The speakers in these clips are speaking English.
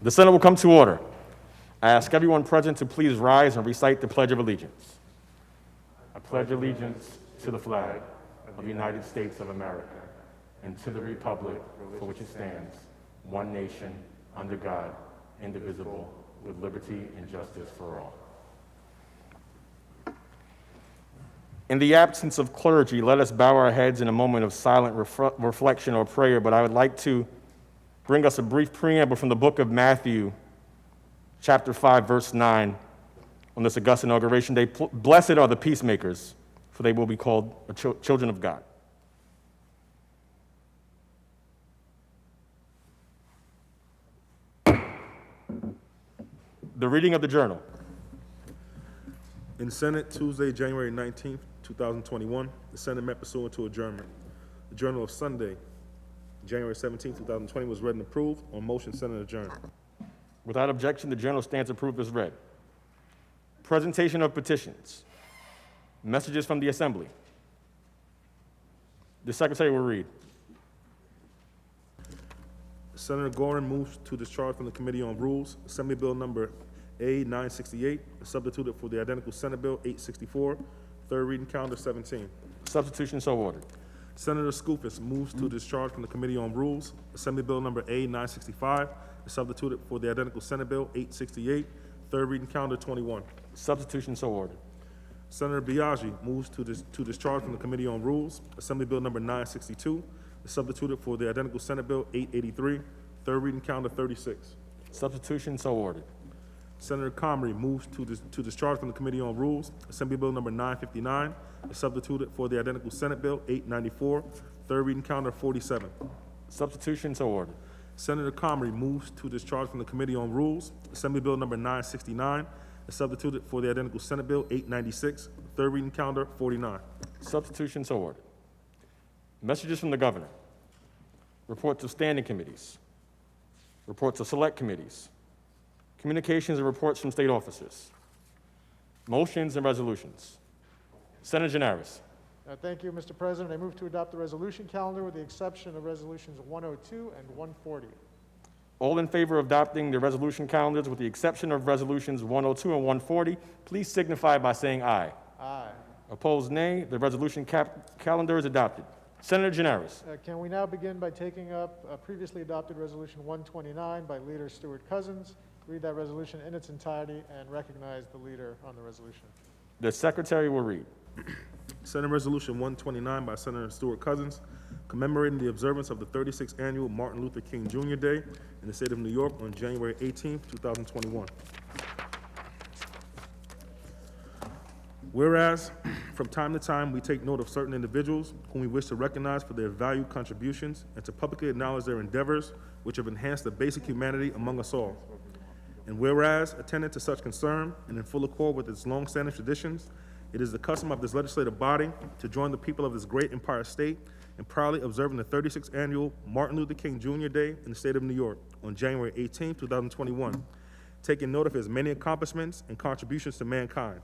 The Senate will come to order. I ask everyone present to please rise and recite the Pledge of Allegiance. I pledge allegiance to the flag of the United States of America and to the republic for which it stands, one nation, under God, indivisible, with liberty and justice for all. In the absence of clergy, let us bow our heads in a moment of silent reflection or prayer, but I would like to bring us a brief preamble from the book of Matthew, chapter 5, verse 9, on this august inauguration day. Blessed are the peacemakers, for they will be called children of God. The reading of the journal. In Senate, Tuesday, January 19th, 2021, the Senate met pursuant to adjournment. The journal of Sunday, January 17th, 2020 was read and approved. On motion, Senate adjourned. Without objection, the journal stands approved as read. Presentation of petitions. Messages from the Assembly. The Secretary will read. Senator Gorin moves to discharge from the Committee on Rules Assembly Bill number A968, substituted for the identical Senate Bill 864, third reading calendar 17. Substitution so ordered. Senator Skoufis moves to discharge from the Committee on Rules Assembly Bill number A965, substituted for the identical Senate Bill 868, third reading calendar 21. Substitution so ordered. Senator Biaggi moves to discharge from the Committee on Rules Assembly Bill number 962, substituted for the identical Senate Bill 883, third reading calendar 36. Substitution so ordered. Senator Comrie moves to discharge from the Committee on Rules Assembly Bill number 959, substituted for the identical Senate Bill 894, third reading calendar 47. Substitution so ordered. Senator Comrie moves to discharge from the Committee on Rules Assembly Bill number 969, substituted for the identical Senate Bill 896, third reading calendar 49. Substitution so ordered. Messages from the Governor. Reports of standing committees. Reports of select committees. Communications and reports from state officers. Motions and resolutions. Senator Gianaris. Thank you, Mr. President. I move to adopt the resolution calendar with the exception of resolutions 102 and 140. All in favor of adopting the resolution calendars with the exception of resolutions 102 and 140, please signify by saying aye. Aye. Opposed, nay. The resolution calendar is adopted. Senator Gianaris. Can we now begin by taking up previously adopted resolution 129 by Leader Stuart Cousins? Read that resolution in its entirety and recognize the leader on the resolution. The Secretary will read. Senate Resolution 129 by Senator Stuart Cousins, commemorating the observance of the 36th Annual Martin Luther King Jr. Day in the state of New York on January 18th, 2021. Whereas, from time to time, we take note of certain individuals whom we wish to recognize for their valued contributions and to publicly acknowledge their endeavors which have enhanced the basic humanity among us all. And whereas, attendant to such concern and in full accord with its long-standing traditions, it is the custom of this legislative body to join the people of this great Empire State in proudly observing the 36th Annual Martin Luther King Jr. Day in the state of New York on January 18, 2021, taking note of his many accomplishments and contributions to mankind.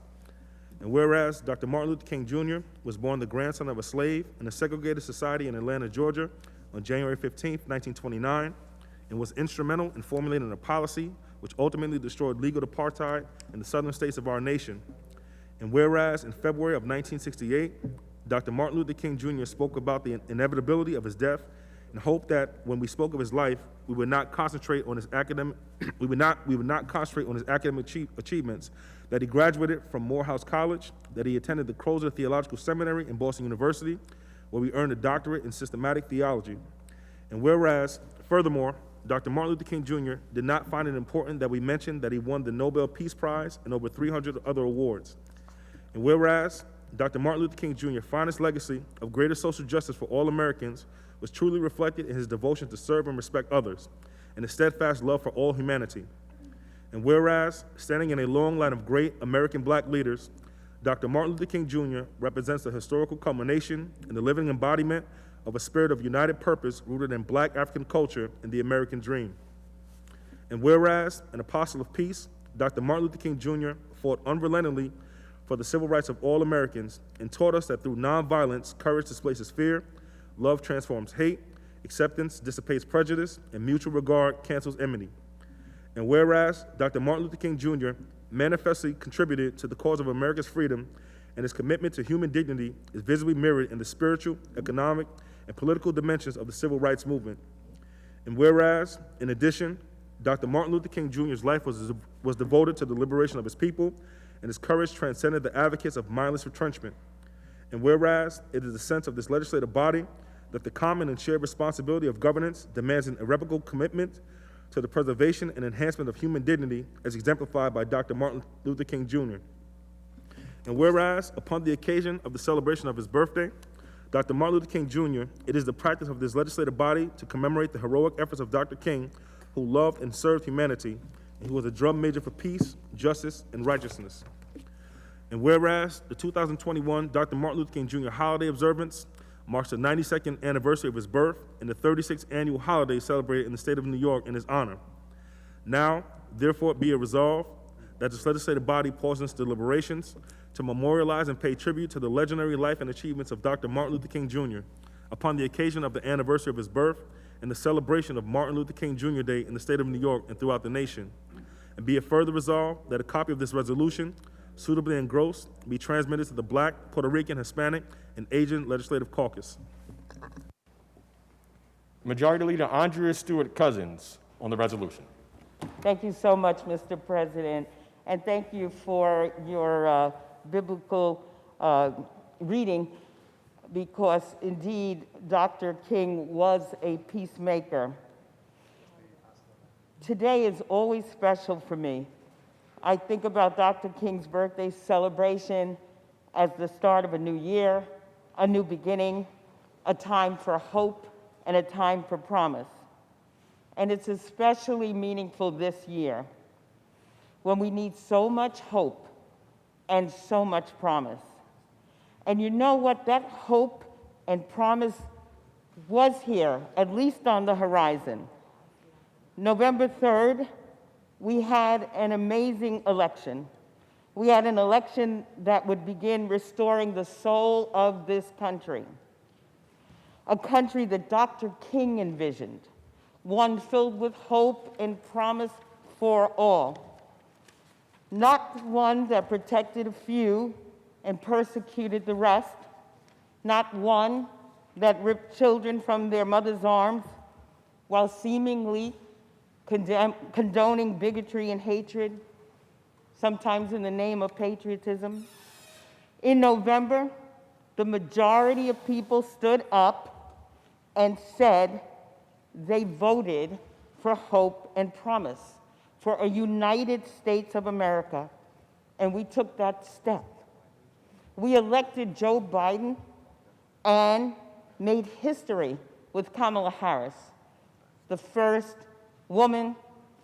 And whereas Dr. Martin Luther King Jr. was born the grandson of a slave in a segregated society in Atlanta, Georgia on January 15, 1929, and was instrumental in formulating a policy which ultimately destroyed legal apartheid in the southern states of our nation. And whereas in February of 1968, Dr. Martin Luther King Jr. spoke about the inevitability of his death and hoped that when we spoke of his life, we would not concentrate on his academic achievements, that he graduated from Morehouse College, that he attended the Crozer Theological Seminary in Boston University, where he earned a doctorate in systematic theology. And whereas, furthermore, Dr. Martin Luther King Jr. did not find it important that we mention that he won the Nobel Peace Prize and over 300 other awards. And whereas Dr. Martin Luther King Jr.'s finest legacy of greater social justice for all Americans was truly reflected in his devotion to serve and respect others, and his steadfast love for all humanity. And whereas, standing in a long line of great American black leaders, Dr. Martin Luther King Jr. represents the historical culmination and the living embodiment of a spirit of united purpose rooted in black African culture and the American dream. And whereas, an apostle of peace, Dr. Martin Luther King Jr. fought unrelentingly for the civil rights of all Americans and taught us that through nonviolence, courage displaces fear, love transforms hate, acceptance dissipates prejudice, and mutual regard cancels enmity. And whereas Dr. Martin Luther King Jr. manifestly contributed to the cause of America's freedom, and his commitment to human dignity is visibly mirrored in the spiritual, economic, and political dimensions of the civil rights movement. And whereas, in addition, Dr. Martin Luther King Jr.'s life was devoted to the liberation of his people, and his courage transcended the advocates of mindless retrenchment. And whereas it is the sense of this legislative body that the common and shared responsibility of governance demands an irrevocable commitment to the preservation and enhancement of human dignity as exemplified by Dr. Martin Luther King Jr. And whereas, upon the occasion of the celebration of his birthday, Dr. Martin Luther King Jr., it is the practice of this legislative body to commemorate the heroic efforts of Dr. King, who loved and served humanity, and who was a drum major for peace, justice, and righteousness. And whereas the 2021 Dr. Martin Luther King Jr. holiday observance marks the 92nd anniversary of his birth and the 36th annual holiday celebrated in the state of New York in his honor. Now, therefore, be it resolved that this legislative body pauses its deliberations to memorialize and pay tribute to the legendary life and achievements of Dr. Martin Luther King Jr. upon the occasion of the anniversary of his birth and the celebration of Martin Luther King Jr. Day in the state of New York and throughout the nation. And be it further resolved that a copy of this resolution, suitably engrossed, be transmitted to the Black, Puerto Rican, Hispanic, and Asian Legislative Caucus. Majority Leader Andrea Stewart Cousins on the resolution. Thank you so much, Mr. President, and thank you for your biblical reading, because indeed Dr. King was a peacemaker. Today is always special for me. I think about Dr. King's birthday celebration as the start of a new year, a new beginning, a time for hope, and a time for promise. And it's especially meaningful this year when we need so much hope and so much promise. And you know what? That hope and promise was here, at least on the horizon. November 3rd, we had an amazing election. We had an election that would begin restoring the soul of this country, a country that Dr. King envisioned, one filled with hope and promise for all, not one that protected a few and persecuted the rest, not one that ripped children from their mother's arms while seemingly condoning bigotry and hatred, sometimes in the name of patriotism. In November, the majority of people stood up and said they voted for hope and promise, for a United States of America, and we took that step. We elected Joe Biden and made history with Kamala Harris, the first woman,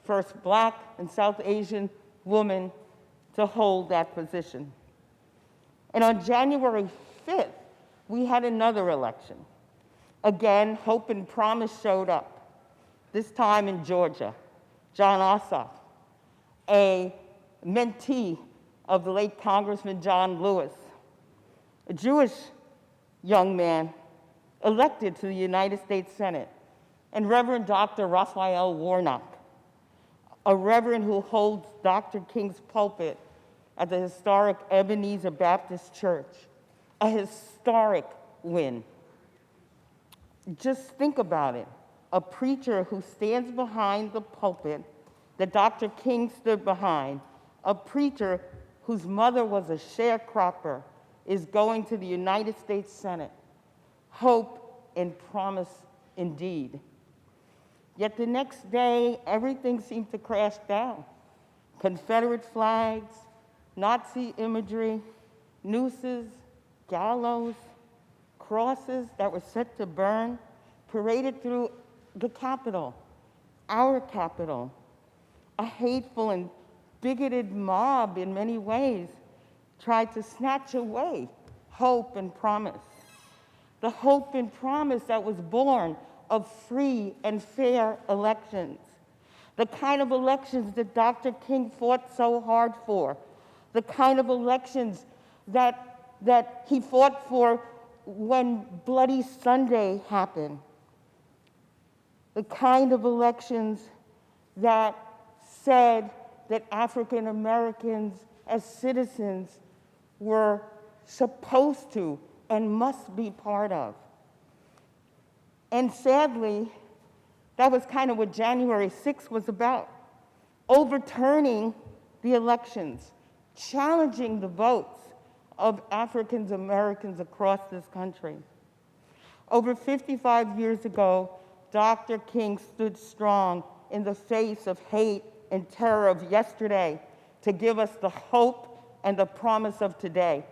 first Black and South Asian woman to hold that position. And on January 5th, we had another election. Again, hope and promise showed up, this time in Georgia. John Ossoff, a mentee of the late Congressman John Lewis, a Jewish young man elected to the United States Senate, and Reverend Dr. Raphael Warnock, a reverend who holds Dr. King's pulpit at the historic Ebenezer Baptist Church, a historic win. Just think about it. A preacher who stands behind the pulpit that Dr. King stood behind, a preacher whose mother was a sharecropper, is going to the United States Senate. Hope and promise indeed. Yet the next day, everything seemed to crash down. Confederate flags, Nazi imagery, nooses, gallows, crosses that were set to burn, paraded through the Capitol, our Capitol. A hateful and bigoted mob in many ways tried to snatch away hope and promise. The hope and promise that was born of free and fair elections. The kind of elections that Dr. King fought so hard for. The kind of elections that he fought for when Bloody Sunday happened. The kind of elections that said that African Americans as citizens were supposed to and must be part of. And sadly, that was kind of what January 6th was about, overturning the elections, challenging the votes of African Americans across this country. Over 55 years ago, Dr. King stood strong in the face of hate and terror of yesterday to give us the hope and the promise of today.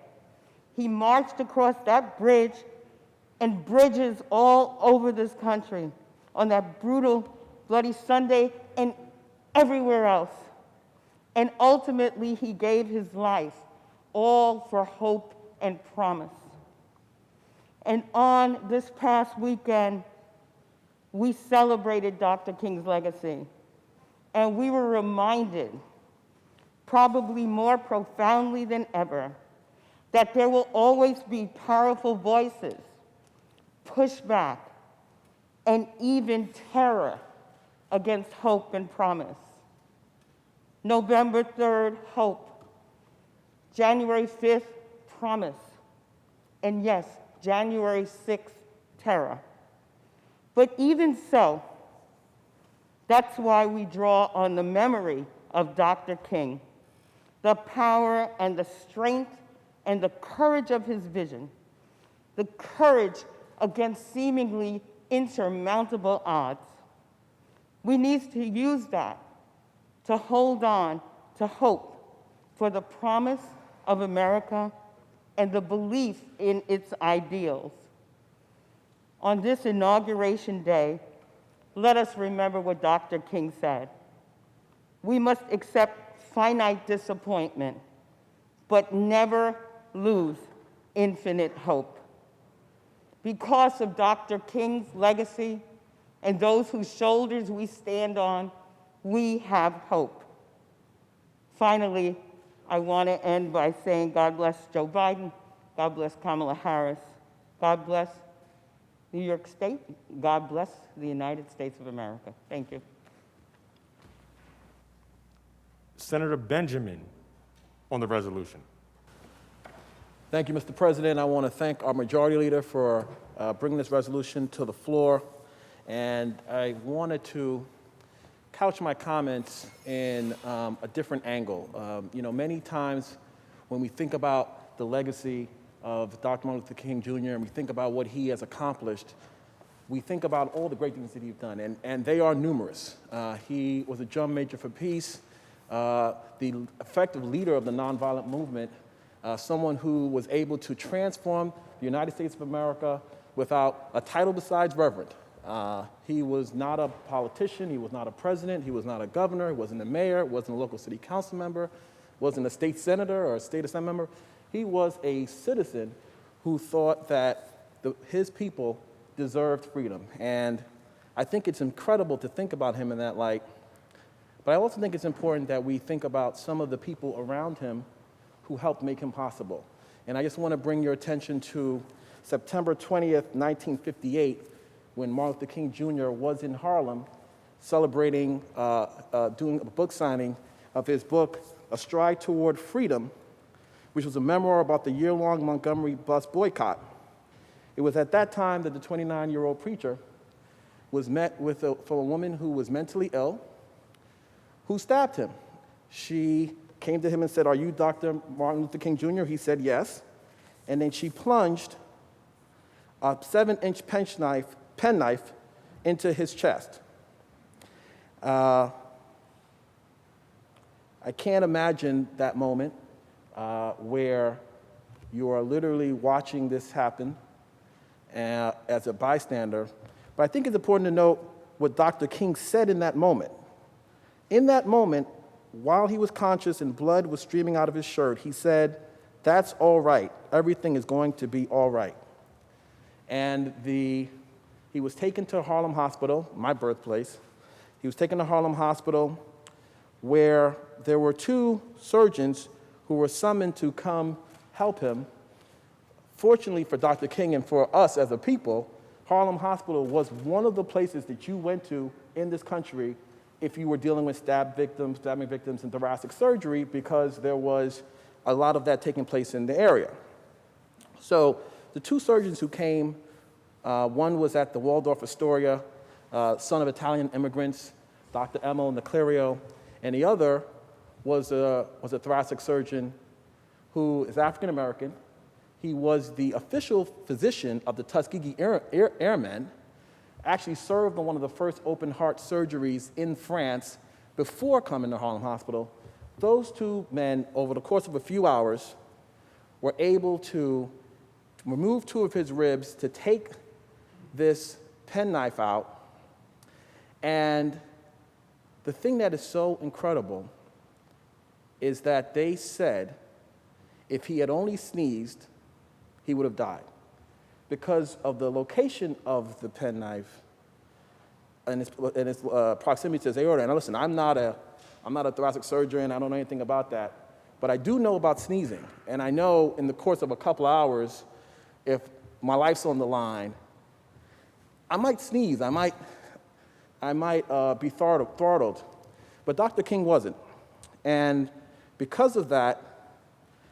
He marched across that bridge and bridges all over this country on that brutal Bloody Sunday and everywhere else. And ultimately, he gave his life, all for hope and promise. And on this past weekend, we celebrated Dr. King's legacy. And we were reminded, probably more profoundly than ever, that there will always be powerful voices, pushback, and even terror against hope and promise. November 3rd, hope. January 5th, promise. And yes, January 6th, terror. But even so, that's why we draw on the memory of Dr. King, the power and the strength and the courage of his vision, the courage against seemingly insurmountable odds. We need to use that to hold on to hope for the promise of America and the belief in its ideals. On this inauguration day, let us remember what Dr. King said. We must accept finite disappointment, but never lose infinite hope. Because of Dr. King's legacy and those whose shoulders we stand on, we have hope. Finally, I want to end by saying God bless Joe Biden, God bless Kamala Harris, God bless New York State, God bless the United States of America. Thank you. Senator Benjamin on the resolution. Thank you, Mr. President. I want to thank our Majority Leader for bringing this resolution to the floor. And I wanted to couch my comments in a different angle. Many times when we think about the legacy of Dr. Martin Luther King Jr. and we think about what he has accomplished, we think about all the great things that he's done, and they are numerous. He was a drum major for peace, the effective leader of the nonviolent movement, someone who was able to transform the United States of America without a title besides Reverend. He was not a politician, he was not a president, he was not a governor, he wasn't a mayor, wasn't a local city council member, wasn't a state senator or a state assembly member. He was a citizen who thought that his people deserved freedom. And I think it's incredible to think about him in that light. But I also think it's important that we think about some of the people around him who helped make him possible. And I just want to bring your attention to September 20th, 1958, when Martin Luther King Jr. was in Harlem celebrating, doing a book signing of his book, A Stride Toward Freedom, which was a memoir about the year-long Montgomery bus boycott. It was at that time that the 29-year-old preacher was met with a woman who was mentally ill, who stabbed him. She came to him and said, "Are you Dr. Martin Luther King Jr.?" He said, "Yes." And then she plunged a 7-inch pen knife into his chest. I can't imagine that moment where you are literally watching this happen as a bystander. But I think it's important to note what Dr. King said in that moment. In that moment, while he was conscious and blood was streaming out of his shirt, he said, "That's all right. Everything is going to be all right." And he was taken to Harlem Hospital, my birthplace. He was taken to Harlem Hospital where there were 2 surgeons who were summoned to come help him. Fortunately for Dr. King and for us as a people, Harlem Hospital was one of the places that you went to in this country if you were dealing with stabbing victims in thoracic surgery, because there was a lot of that taking place in the area. So the two surgeons who came, one was at the Waldorf Astoria, son of Italian immigrants, Dr. Emil Niclerio, and the other was a thoracic surgeon who is African American. He was the official physician of the Tuskegee Airmen, actually served on one of the first open heart surgeries in France before coming to Harlem Hospital. Those two men, over the course of a few hours, were able to remove two of his ribs, to take this penknife out. And the thing that is so incredible is that they said if he had only sneezed, he would have died, because of the location of the penknife and its proximity to his aorta. And listen, I'm not a thoracic surgeon, I don't know anything about that, but I do know about sneezing. And I know in the course of a couple hours, if my life's on the line, I might sneeze, I might be throttled. But Dr. King wasn't. And because of that,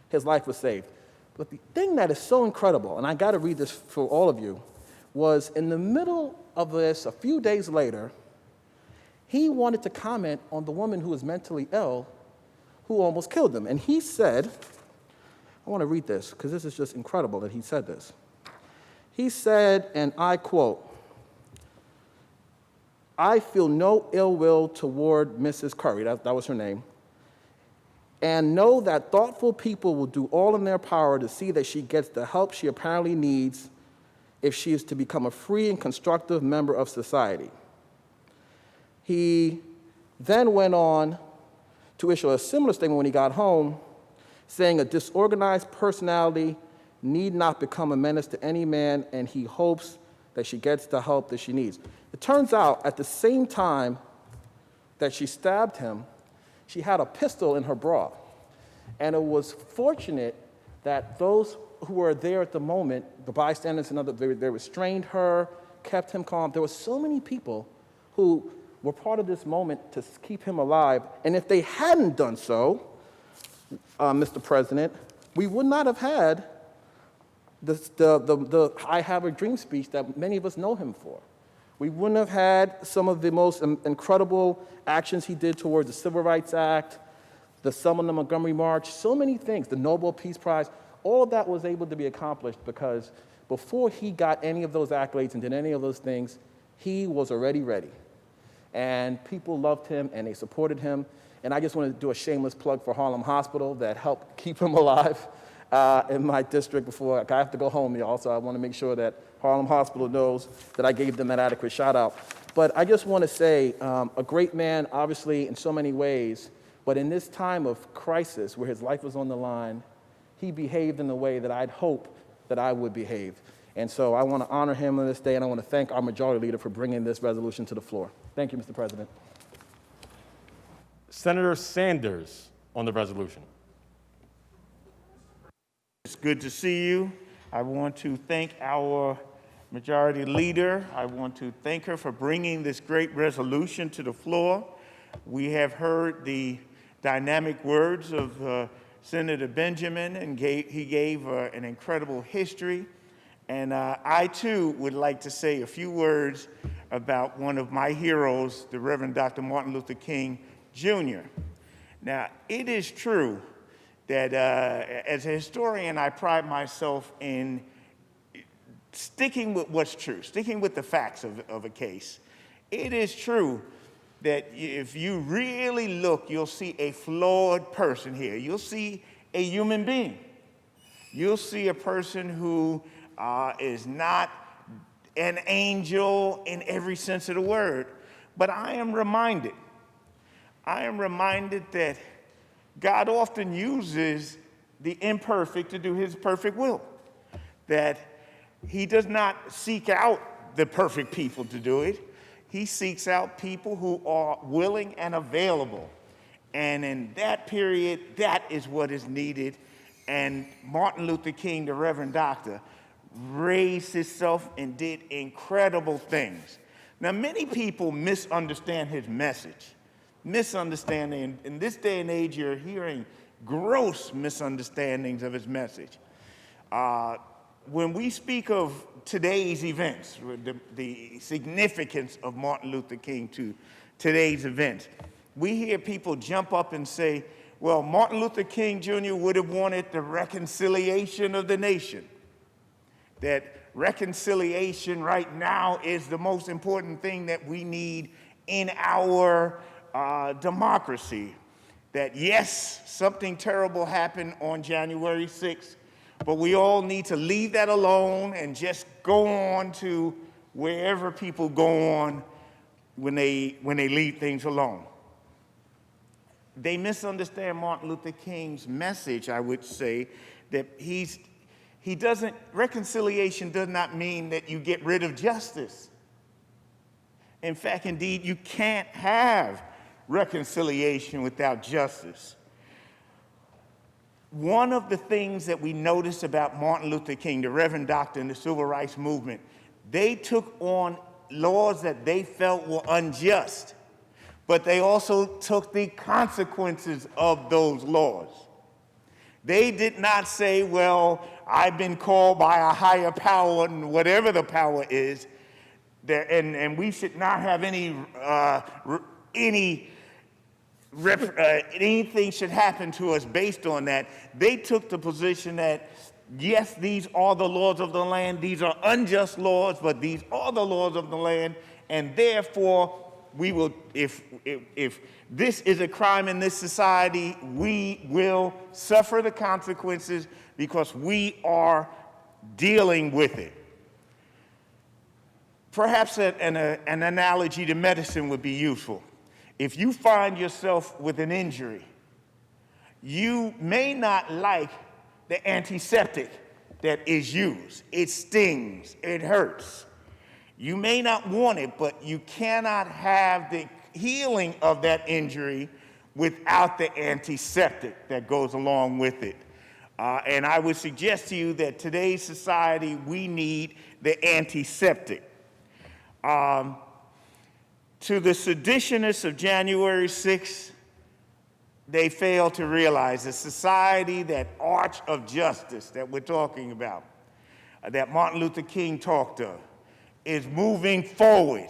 his life was saved. But the thing that is so incredible, and I got to read this for all of you, was in the middle of this, a few days later, he wanted to comment on the woman who was mentally ill who almost killed him. And he said, I want to read this because this is just incredible that he said this. He said, and I quote, "I feel no ill will toward Mrs. Curry," that was her name, "and know that thoughtful people will do all in their power to see that she gets the help she apparently needs if she is to become a free and constructive member of society." He then went on to issue a similar statement when he got home, saying a disorganized personality need not become a menace to any man, and he hopes that she gets the help that she needs. It turns out, at the same time that she stabbed him, she had a pistol in her bra. And it was fortunate that those who were there at the moment, the bystanders and others, they restrained her, kept him calm. There were so many people who were part of this moment to keep him alive. And if they hadn't done so, Mr. President, we would not have had the I Have a Dream speech that many of us know him for. We wouldn't have had some of the most incredible actions he did towards the Civil Rights Act, the Selma to Montgomery March, so many things, the Nobel Peace Prize. All of that was able to be accomplished because before he got any of those accolades and did any of those things, he was already ready. And people loved him and they supported him. And I just want to do a shameless plug for Harlem Hospital that helped keep him alive in my district before I have to go home, y'all. So I want to make sure that Harlem Hospital knows that I gave them that adequate shout out. But I just want to say, a great man, obviously, in so many ways, but in this time of crisis where his life was on the line, he behaved in the way that I'd hope that I would behave. And so I want to honor him on this day, and I want to thank our majority leader for bringing this resolution to the floor. Thank you, Mr. President. Senator Sanders on the resolution. It's good to see you. I want to thank our majority leader. I want to thank her for bringing this great resolution to the floor. We have heard the dynamic words of Senator Benjamin, and he gave an incredible history. And I, too, would like to say a few words about one of my heroes, the Reverend Dr. Martin Luther King, Jr. Now, it is true that as a historian, I pride myself in sticking with what's true, sticking with the facts of a case. It is true that if you really look, you'll see a flawed person here. You'll see a human being. You'll see a person who is not an angel in every sense of the word. But I am reminded that God often uses the imperfect to do his perfect will, that he does not seek out the perfect people to do it. He seeks out people who are willing and available. And in that period, that is what is needed. And Martin Luther King, the Reverend Doctor, raised himself and did incredible things. Now, many people misunderstand his message. misunderstanding. In this day and age, you're hearing gross misunderstandings of his message. When we speak of today's events, the significance of Martin Luther King to today's events, we hear people jump up and say, well, Martin Luther King Jr. would have wanted the reconciliation of the nation. That reconciliation right now is the most important thing that we need in our democracy. That yes, something terrible happened on January 6th, but we all need to leave that alone and just go on to wherever people go on when they leave things alone. They misunderstand Martin Luther King's message, I would say, that reconciliation does not mean that you get rid of justice. In fact, indeed, you can't have reconciliation without justice. One of the things that we notice about Martin Luther King, the Reverend Doctor, and the Civil Rights Movement, they took on laws that they felt were unjust, but they also took the consequences of those laws. They did not say, well, I've been called by a higher power, and whatever the power is, and we should not have anything should happen to us based on that. They took the position that, yes, these are the laws of the land. These are unjust laws, but these are the laws of the land, and therefore, we will, if this is a crime in this society, we will suffer the consequences because we are dealing with it. Perhaps an analogy to medicine would be useful. If you find yourself with an injury, you may not like the antiseptic that is used. It stings, it hurts. You may not want it, but you cannot have the healing of that injury without the antiseptic that goes along with it. And I would suggest to you that today's society, we need the antiseptic. To the seditionists of January 6th, they fail to realize the society, that arch of justice that we're talking about, that Martin Luther King talked of, is moving forward.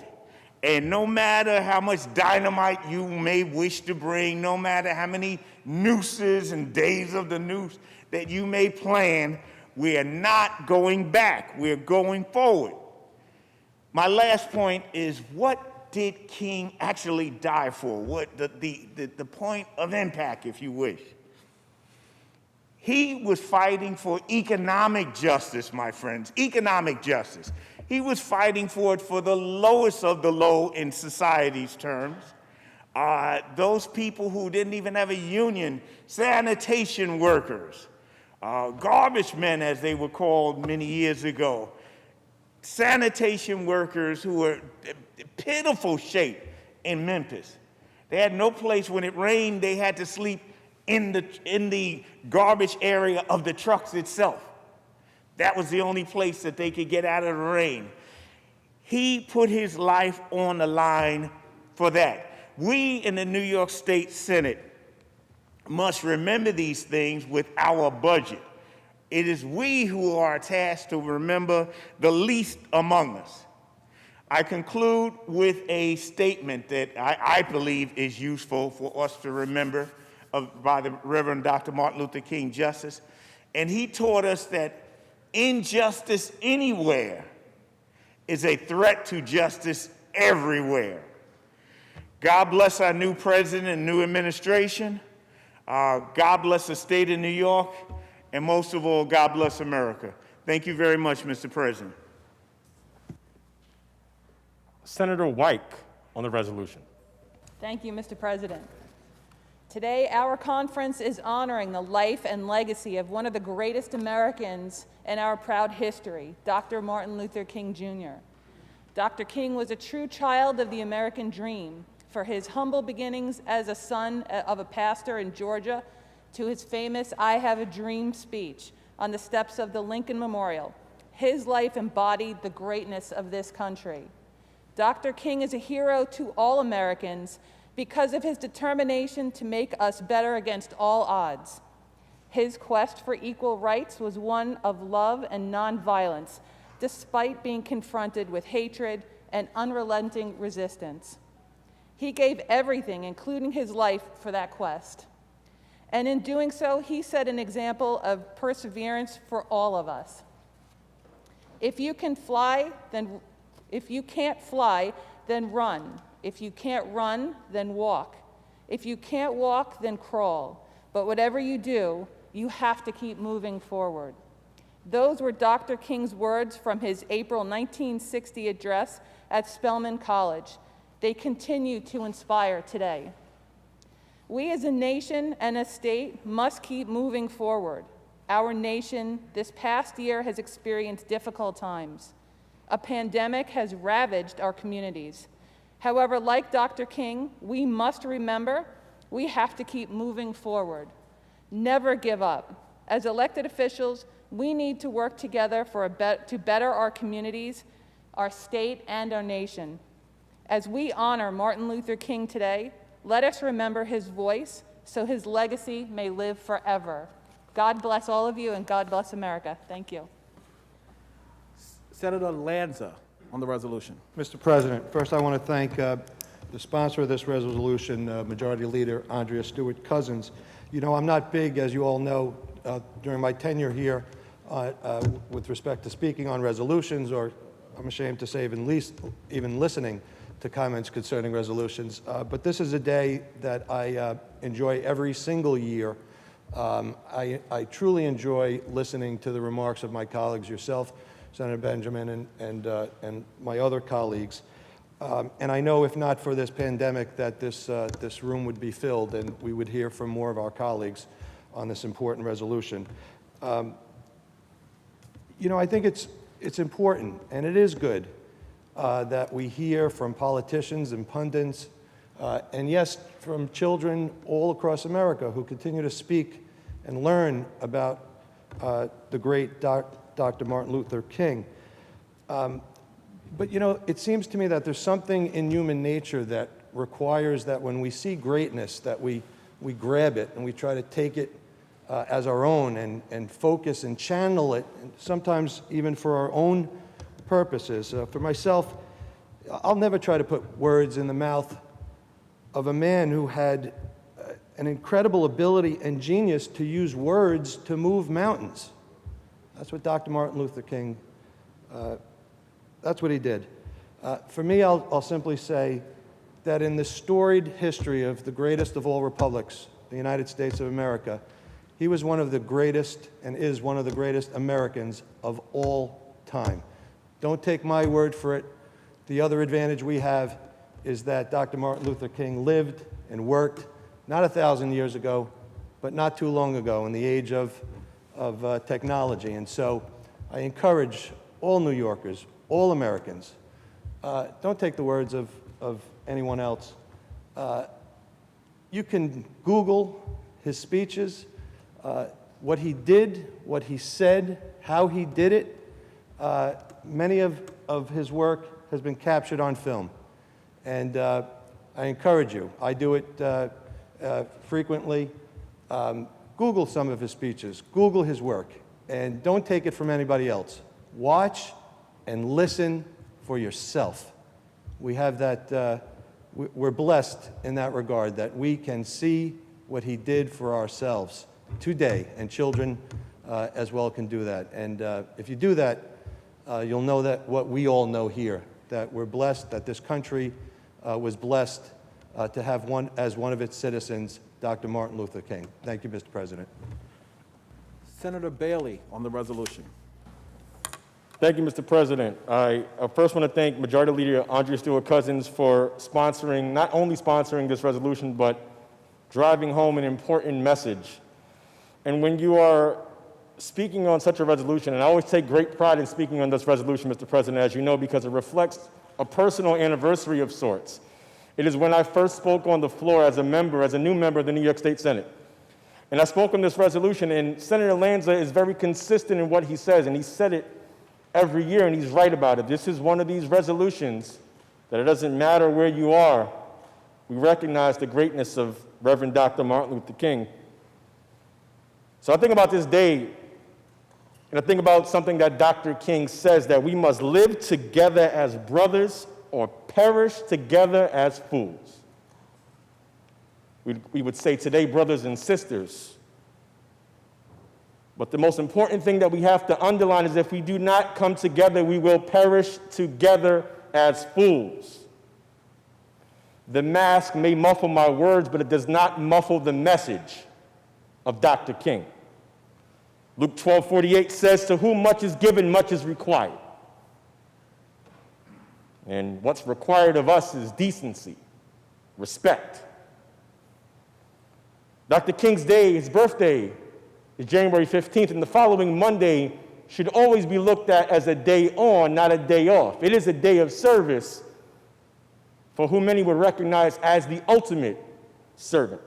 And no matter how much dynamite you may wish to bring, no matter how many nooses and days of the noose that you may plan, we are not going back. We're going forward. My last point is, what did King actually die for? What the point of impact, if you wish. He was fighting for economic justice, my friends, economic justice. He was fighting for it for the lowest of the low in society's terms. Those people who didn't even have a union, sanitation workers, garbage men, as they were called many years ago, sanitation workers who were in pitiful shape in Memphis. They had no place. When it rained, they had to sleep in the garbage area of the trucks itself. That was the only place that they could get out of the rain. He put his life on the line for that. We in the New York State Senate must remember these things with our budget. It is we who are tasked to remember the least among us. I conclude with a statement that I believe is useful for us to remember by the Reverend Dr. Martin Luther King Justice. And he taught us that injustice anywhere is a threat to justice everywhere. God bless our new president and new administration. God bless the state of New York. And most of all, God bless America. Thank you very much, Mr. President. Senator Wyke on the resolution. Thank you, Mr. President. Today, our conference is honoring the life and legacy of one of the greatest Americans in our proud history, Dr. Martin Luther King, Jr. Dr. King was a true child of the American dream, for his humble beginnings as a son of a pastor in Georgia to his famous "I Have a Dream" speech on the steps of the Lincoln Memorial. His life embodied the greatness of this country. Dr. King is a hero to all Americans because of his determination to make us better against all odds. His quest for equal rights was one of love and nonviolence, despite being confronted with hatred and unrelenting resistance. He gave everything, including his life, for that quest. And in doing so, he set an example of perseverance for all of us. If you can't fly, then run. If you can't run, then walk. If you can't walk, then crawl. But whatever you do, you have to keep moving forward. Those were Dr. King's words from his April 1960 address at Spelman College. They continue to inspire today. We as a nation and a state must keep moving forward. Our nation this past year has experienced difficult times. A pandemic has ravaged our communities. However, like Dr. King, we must remember we have to keep moving forward. Never give up. As elected officials, we need to work together to better our communities, our state, and our nation. As we honor Martin Luther King today, let us remember his voice so his legacy may live forever. God bless all of you, and God bless America. Thank you. Senator Lanza on the resolution. Mr. President, first I want to thank the sponsor of this resolution, Majority Leader Andrea Stewart Cousins. You know, I'm not big, as you all know, during my tenure here with respect to speaking on resolutions, or I'm ashamed to say even listening to comments concerning resolutions. But this is a day that I enjoy every single year. I truly enjoy listening to the remarks of my colleagues, yourself, Senator Benjamin, and my other colleagues. And I know if not for this pandemic that this room would be filled and we would hear from more of our colleagues on this important resolution. You know, I think it's important, and it is good, that we hear from politicians and pundits, and yes, from children all across America who continue to speak and learn about the great Dr. Martin Luther King. But you know, it seems to me that there's something in human nature that requires that when we see greatness, that we grab it and we try to take it as our own and focus and channel it, and sometimes even for our own purposes. For myself, I'll never try to put words in the mouth of a man who had an incredible ability and genius to use words to move mountains. That's what Dr. Martin Luther King, that's what he did. For me, I'll simply say that in the storied history of the greatest of all republics, the United States of America, he was one of the greatest and is one of the greatest Americans of all time. Don't take my word for it. The other advantage we have is that Dr. Martin Luther King lived and worked not 1,000 years ago, but not too long ago in the age of technology. And so I encourage all New Yorkers, all Americans, don't take the words of anyone else. You can Google his speeches, what he did, what he said, how he did it. Many of his work has been captured on film. And I encourage you, I do it frequently. Google some of his speeches, Google his work, and don't take it from anybody else. Watch and listen for yourself. We have that, we're blessed in that regard, that we can see what he did for ourselves today, and children as well can do that. And if you do that, you'll know that what we all know here, that we're blessed, that this country was blessed to have as one of its citizens, Dr. Martin Luther King. Thank you, Mr. President. Senator Bailey on the resolution. Thank you, Mr. President. I first want to thank Majority Leader Andrea Stewart Cousins for sponsoring, not only sponsoring this resolution, but driving home an important message. And when you are speaking on such a resolution, and I always take great pride in speaking on this resolution, Mr. President, as you know, because it reflects a personal anniversary of sorts. It is when I first spoke on the floor as a new member of the New York State Senate. And I spoke on this resolution, and Senator Lanza is very consistent in what he says, and he said it every year, and he's right about it. This is one of these resolutions that it doesn't matter where you are, we recognize the greatness of Reverend Dr. Martin Luther King. So I think about this day, and I think about something that Dr. King says, that we must live together as brothers or perish together as fools. We would say today, brothers and sisters. But the most important thing that we have to underline is if we do not come together, we will perish together as fools. The mask may muffle my words, but it does not muffle the message of Dr. King. Luke 12:48 says, to whom much is given, much is required. And what's required of us is decency, respect. Dr. King's day, his birthday, is January 15th, and the following Monday should always be looked at as a day on, not a day off. It is a day of service for whom many would recognize as the ultimate servant.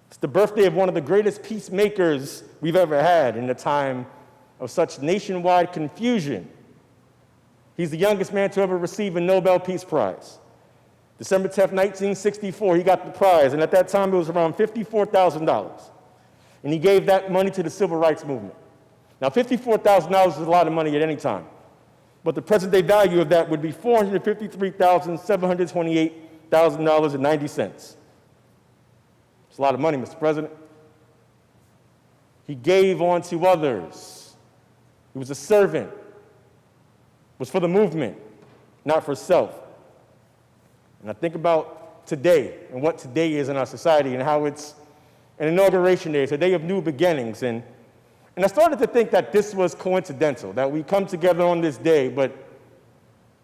It's the birthday of one of the greatest peacemakers we've ever had in a time of such nationwide confusion. He's the youngest man to ever receive a Nobel Peace Prize. December 10th, 1964, he got the prize, and at that time it was around $54,000. And he gave that money to the Civil Rights Movement. Now, $54,000 is a lot of money at any time, but the present-day value of that would be $453,728.90. It's a lot of money, Mr. President. He gave on to others. He was a servant. It was for the movement, not for self. And I think about today and what today is in our society and how it's an inauguration day. It's a day of new beginnings. And I started to think that this was coincidental, that we come together on this day, but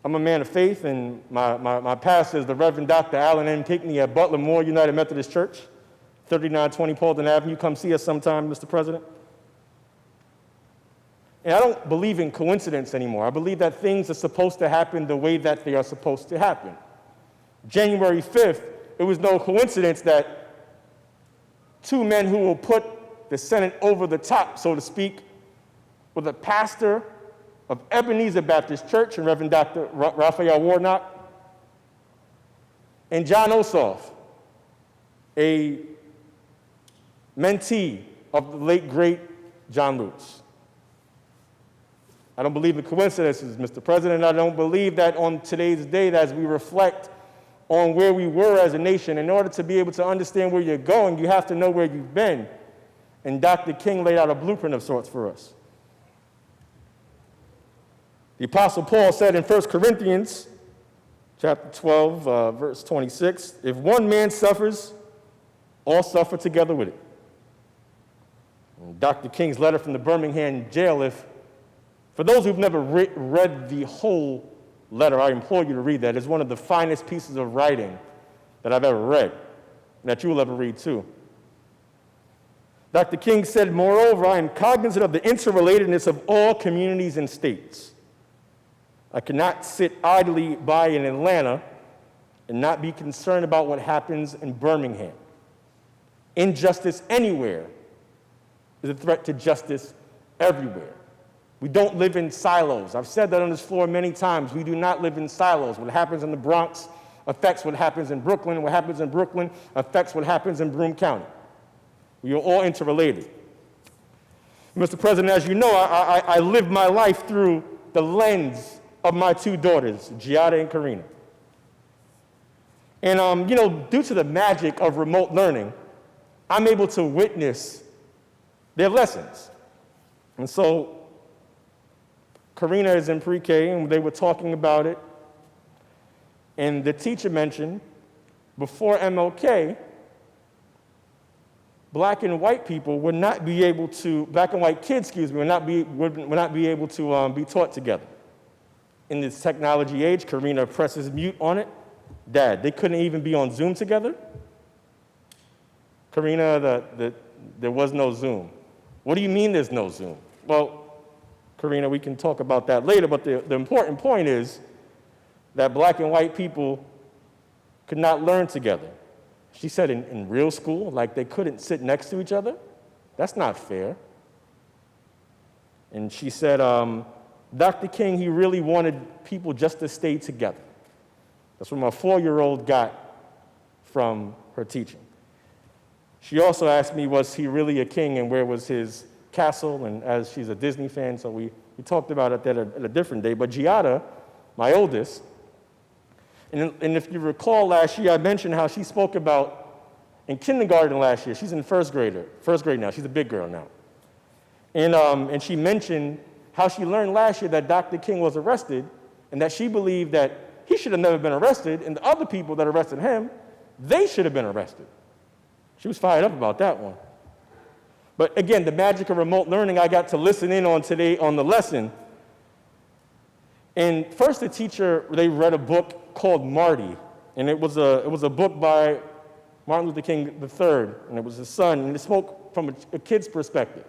I'm a man of faith, and my pastor is the Reverend Dr. Alan M. Pinckney at Butler Moore United Methodist Church, 3920 Paulden Avenue. Come see us sometime, Mr. President. And I don't believe in coincidence anymore. I believe that things are supposed to happen the way that they are supposed to happen. January 5th, it was no coincidence that two men who will put the Senate over the top, so to speak, were the pastor of Ebenezer Baptist Church and Reverend Dr. Raphael Warnock, and John Ossoff, a mentee of the late, great John Lutz. I don't believe in coincidences, Mr. President. I don't believe that on today's day, as we reflect on where we were as a nation, in order to be able to understand where you're going, you have to know where you've been. And Dr. King laid out a blueprint of sorts for us. The Apostle Paul said in 1 Corinthians chapter 12, verse 26, if one man suffers, all suffer together with it. And Dr. King's letter from the Birmingham jail, for those who've never read the whole letter, I implore you to read that. It's one of the finest pieces of writing that I've ever read, and that you will ever read too. Dr. King said, moreover, I am cognizant of the interrelatedness of all communities and states. I cannot sit idly by in Atlanta and not be concerned about what happens in Birmingham. Injustice anywhere is a threat to justice everywhere. We don't live in silos. I've said that on this floor many times. We do not live in silos. What happens in the Bronx affects what happens in Brooklyn. What happens in Brooklyn affects what happens in Broome County. We are all interrelated. Mr. President, as you know, I live my life through the lens of my two daughters, Giada and Karina. And, due to the magic of remote learning, I'm able to witness their lessons. And so Karina is in pre-K, and they were talking about it. And the teacher mentioned, before MLK, black and white people would not be able to, black and white kids, would not be able to be taught together. In this technology age, Karina presses mute on it. Dad, they couldn't even be on Zoom together? Karina, there was no Zoom. What do you mean there's no Zoom? Well, Karina, we can talk about that later, but the important point is that black and white people could not learn together. She said in real school, like they couldn't sit next to each other? That's not fair. And she said, Dr. King, he really wanted people just to stay together. That's what my 4-year-old got from her teaching. She also asked me, was he really a king and where was his castle? And as she's a Disney fan, so we talked about it at a different day. But Giada, my oldest, and if you recall last year, I mentioned how she spoke about in kindergarten last year. She's in first grade now. She's a big girl now. And she mentioned how she learned last year that Dr. King was arrested and that she believed that he should have never been arrested, and the other people that arrested him, they should have been arrested. She was fired up about that one. But again, the magic of remote learning, I got to listen in on today on the lesson. And first, the teacher, they read a book called Marty, and it was a book by Martin Luther King III, and it was his son, and it spoke from a kid's perspective.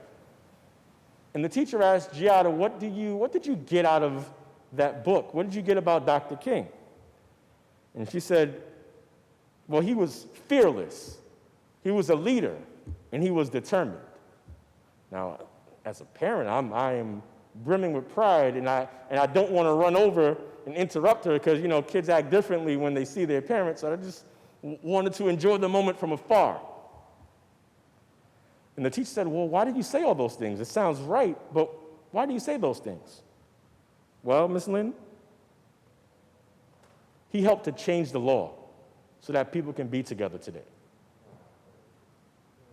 And the teacher asked Giada, what did you get out of that book? What did you get about Dr. King? And she said, well, he was fearless. He was a leader, and he was determined. Now, as a parent, I am brimming with pride, and I don't want to run over and interrupt her because, kids act differently when they see their parents, so I just wanted to enjoy the moment from afar. And the teacher said, well, why did you say all those things? It sounds right, but why do you say those things? Well, Miss Lynn, he helped to change the law so that people can be together today.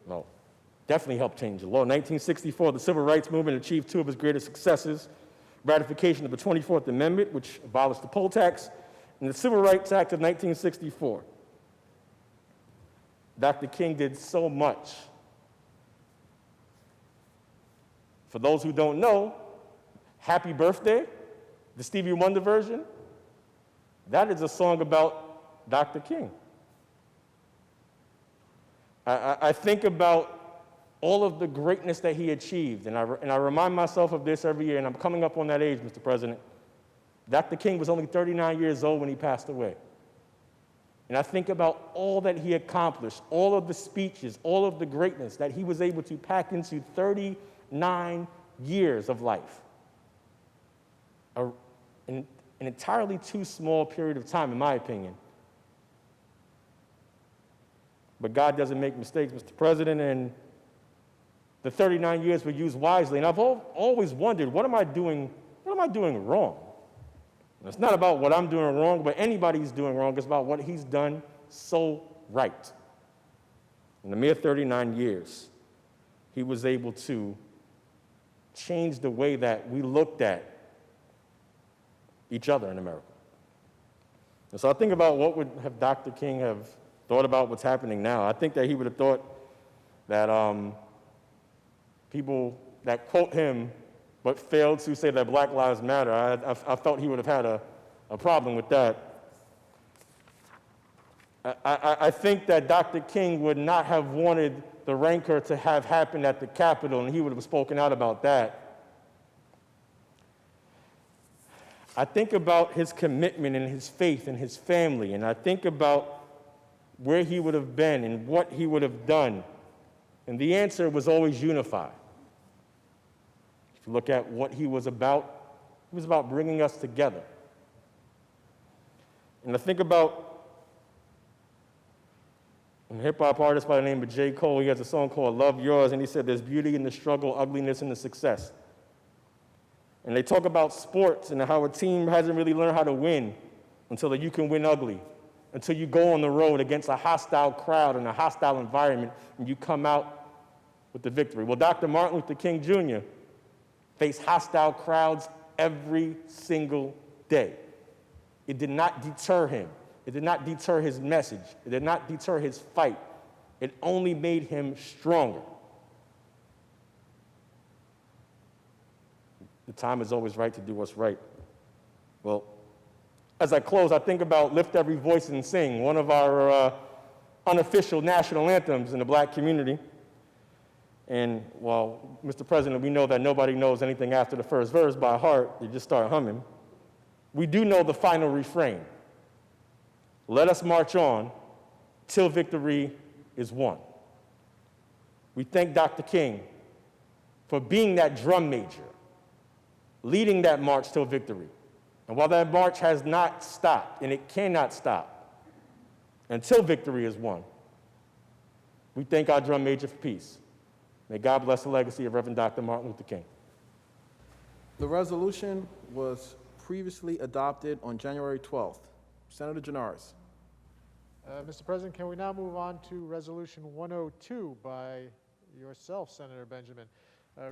No, definitely helped change the law. In 1964, the Civil Rights Movement achieved two of its greatest successes: ratification of the 24th Amendment, which abolished the poll tax, and the Civil Rights Act of 1964. Dr. King did so much. For those who don't know, Happy Birthday, the Stevie Wonder version, that is a song about Dr. King. I think about all of the greatness that he achieved, and I remind myself of this every year, and I'm coming up on that age, Mr. President. Dr. King was only 39 years old when he passed away. And I think about all that he accomplished, all of the speeches, all of the greatness that he was able to pack into 39 years of life. An entirely too small period of time, in my opinion. But God doesn't make mistakes, Mr. President, and the 39 years were used wisely. And I've always wondered, what am I doing wrong? And it's not about what I'm doing wrong, but anybody's doing wrong. It's about what he's done so right. In the mere 39 years, he was able to change the way that we looked at each other in America. And so I think about what would have Dr. King have thought about what's happening now. I think that he would have thought that people that quote him but failed to say that Black Lives Matter, I felt he would have had a problem with that. I think that Dr. King would not have wanted the rancor to have happened at the Capitol, and he would have spoken out about that. I think about his commitment and his faith and his family, and I think about where he would have been and what he would have done. And the answer was always unified. If you look at what he was about bringing us together. And I think about a hip-hop artist by the name of J. Cole. He has a song called Love Yours, and he said there's beauty in the struggle, ugliness in the success. And they talk about sports and how a team hasn't really learned how to win until you can win ugly, until you go on the road against a hostile crowd and a hostile environment, and you come out with the victory. Well, Dr. Martin Luther King Jr. faced hostile crowds every single day. It did not deter him. It did not deter his message. It did not deter his fight. It only made him stronger. The time is always right to do what's right. Well, as I close, I think about Lift Every Voice and Sing, one of our unofficial national anthems in the Black community. And while, Mr. President, we know that nobody knows anything after the first verse by heart, they just start humming. We do know the final refrain. Let us march on till victory is won. We thank Dr. King for being that drum major, leading that march till victory. And while that march has not stopped, and it cannot stop, until victory is won. We thank our drum major for peace. May God bless the legacy of Reverend Dr. Martin Luther King. The resolution was previously adopted on January 12th. Senator Janaris. Mr. President, can we now move on to Resolution 102 by yourself, Senator Benjamin?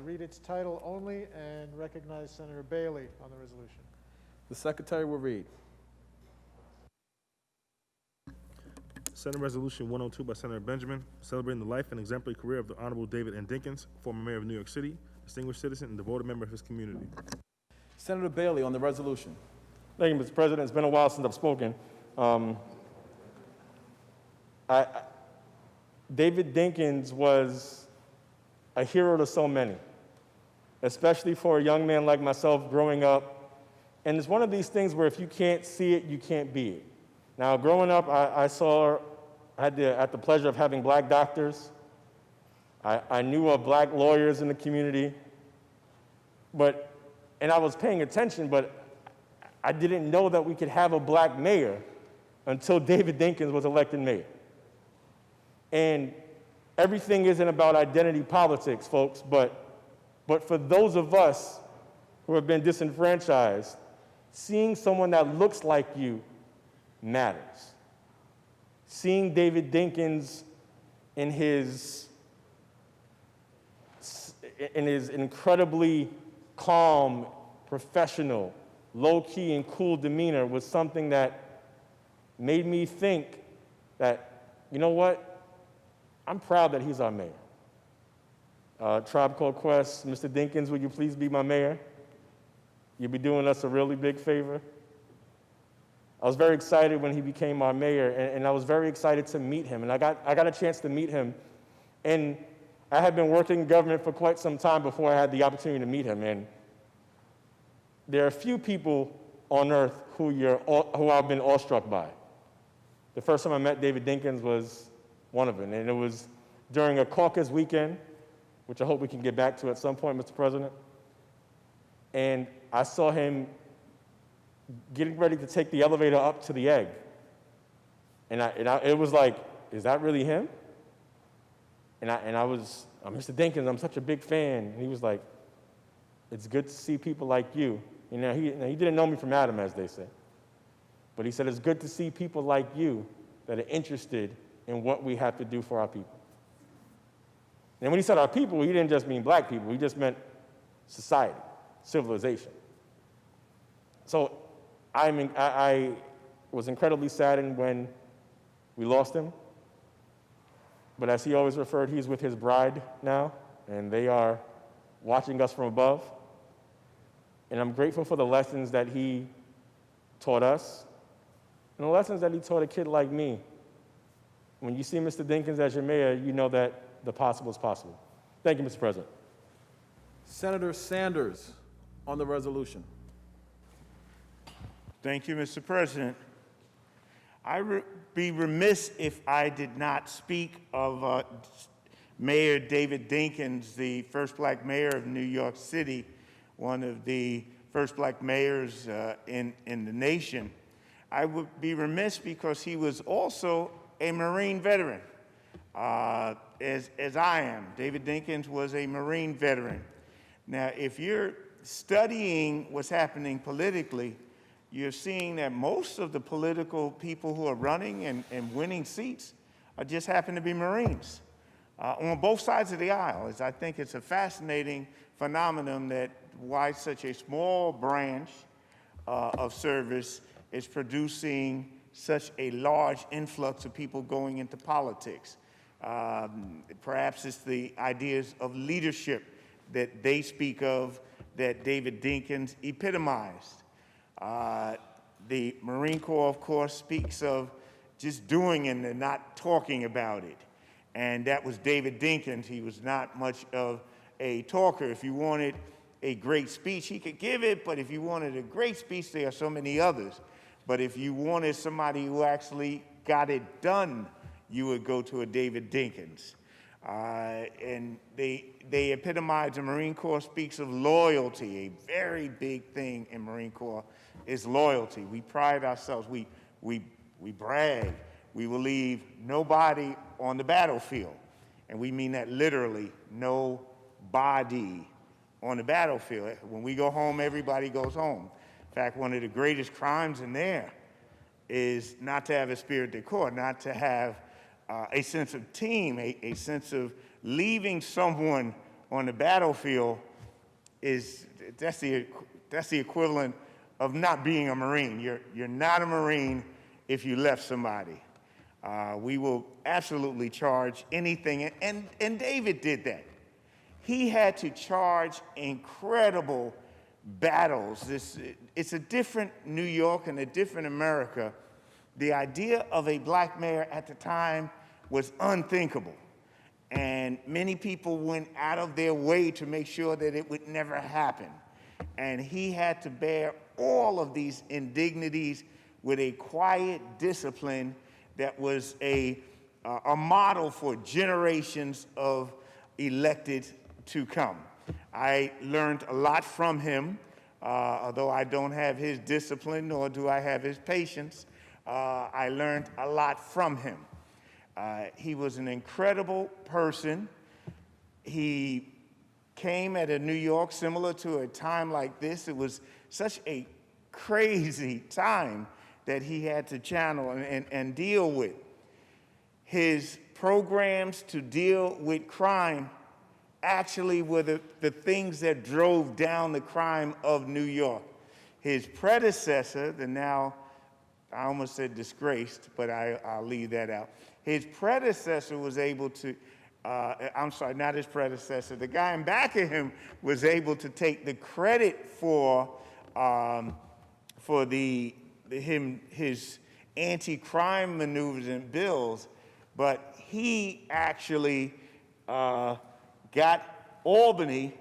Read its title only and recognize Senator Bailey on the resolution. The Secretary will read. Senate Resolution 102 by Senator Benjamin, celebrating the life and exemplary career of the Honorable David N. Dinkins, former mayor of New York City, distinguished citizen and devoted member of his community. Senator Bailey on the resolution. Thank you, Mr. President. It's been a while since I've spoken. David Dinkins was a hero to so many, especially for a young man like myself growing up. And it's one of these things where if you can't see it, you can't be it. Now, growing up, I had the pleasure of having black doctors. I knew of black lawyers in the community, and I was paying attention, but I didn't know that we could have a black mayor until David Dinkins was elected mayor. And everything isn't about identity politics, folks, but for those of us who have been disenfranchised, seeing someone that looks like you matters. Seeing David Dinkins in his incredibly calm, professional, low-key, and cool demeanor was something that made me think that, you know what, I'm proud that he's our mayor. Tribe Called Quest, Mr. Dinkins, will you please be my mayor? You'll be doing us a really big favor. I was very excited when he became our mayor, and I was very excited to meet him. And I got a chance to meet him. And I had been working in government for quite some time before I had the opportunity to meet him. And there are few people on earth who I've been awestruck by. The first time I met David Dinkins was one of them, and it was during a caucus weekend, which I hope we can get back to at some point, Mr. President. And I saw him getting ready to take the elevator up to the egg. And it was like, is that really him? And I was, Mr. Dinkins, I'm such a big fan. And he was like, it's good to see people like you. He didn't know me from Adam, as they say. But he said, it's good to see people like you that are interested in what we have to do for our people. And when he said our people, he didn't just mean black people. He just meant society, civilization. So I was incredibly saddened when we lost him. But as he always referred, he's with his bride now, and they are watching us from above. And I'm grateful for the lessons that he taught us, and the lessons that he taught a kid like me. When you see Mr. Dinkins as your mayor, you know that the possible is possible. Thank you, Mr. President. Senator Sanders on the resolution. Thank you, Mr. President. I'd be remiss if I did not speak of Mayor David Dinkins, the first black mayor of New York City, one of the first black mayors in the nation. I would be remiss because he was also a Marine veteran, as I am. David Dinkins was a Marine veteran. Now, if you're studying what's happening politically, you're seeing that most of the political people who are running and winning seats just happen to be Marines on both sides of the aisle. I think it's a fascinating phenomenon that why such a small branch of service is producing such a large influx of people going into politics. Perhaps it's the ideas of leadership that they speak of that David Dinkins epitomized. The Marine Corps, of course, speaks of just doing it and not talking about it. And that was David Dinkins. He was not much of a talker. If you wanted a great speech, he could give it, but if you wanted a great speech, there are so many others. But if you wanted somebody who actually got it done, you would go to a David Dinkins. And they epitomize, the Marine Corps speaks of loyalty. A very big thing in Marine Corps is loyalty. We pride ourselves, we brag we will leave nobody on the battlefield. And we mean that literally, no body on the battlefield. When we go home, everybody goes home. In fact, one of the greatest crimes in there is not to have a spirit de corps, not to have a sense of team, a sense of leaving someone on the battlefield. That's the equivalent of not being a Marine. You're not a Marine if you left somebody. We will absolutely charge anything, and David did that. He had to charge incredible battles. It's a different New York and a different America. The idea of a black mayor at the time was unthinkable. And many people went out of their way to make sure that it would never happen. And he had to bear all of these indignities with a quiet discipline that was a model for generations of elected to come. I learned a lot from him, although I don't have his discipline, nor do I have his patience. I learned a lot from him. He was an incredible person. He came at a New York similar to a time like this. It was such a crazy time that he had to channel and deal with. His programs to deal with crime actually were the things that drove down the crime of New York. His predecessor, the now, I almost said disgraced, but I'll leave that out. His predecessor was able to, I'm sorry, not his predecessor, the guy in back of him was able to take the credit for his anti-crime maneuvers and bills, but he actually got Albany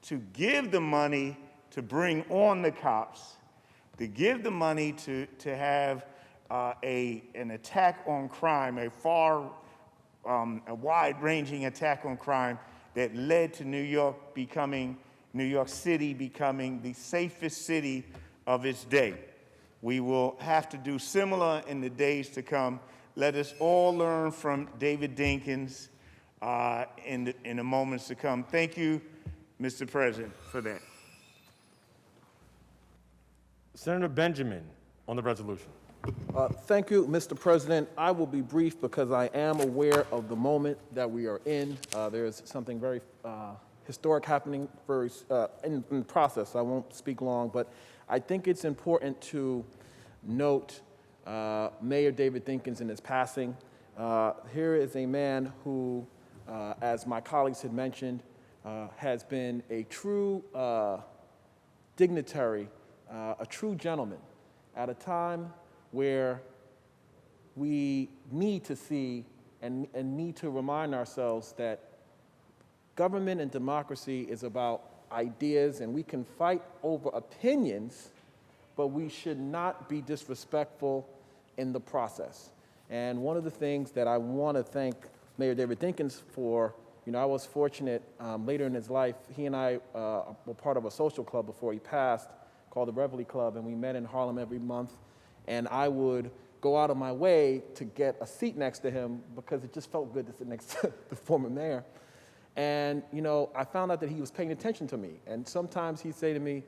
to give the money to bring on the cops, to give the money to have an attack on crime, a wide-ranging attack on crime that led to New York City becoming the safest city of its day. We will have to do similar in the days to come. Let us all learn from David Dinkins in the moments to come. Thank you, Mr. President, for that. Senator Benjamin on the resolution. Thank you, Mr. President. I will be brief because I am aware of the moment that we are in. There's something very historic happening in the process. I won't speak long, but I think it's important to note Mayor David Dinkins in his passing. Here is a man who, as my colleagues had mentioned, has been a true dignitary, a true gentleman at a time where we need to see and need to remind ourselves that government and democracy is about ideas, and we can fight over opinions, but we should not be disrespectful in the process. And one of the things that I want to thank Mayor David Dinkins for, I was fortunate later in his life, he and I were part of a social club before he passed called the Reveille Club, and we met in Harlem every month, and I would go out of my way to get a seat next to him because it just felt good to sit next to the former mayor. And, I found out that he was paying attention to me, and sometimes he'd say to me,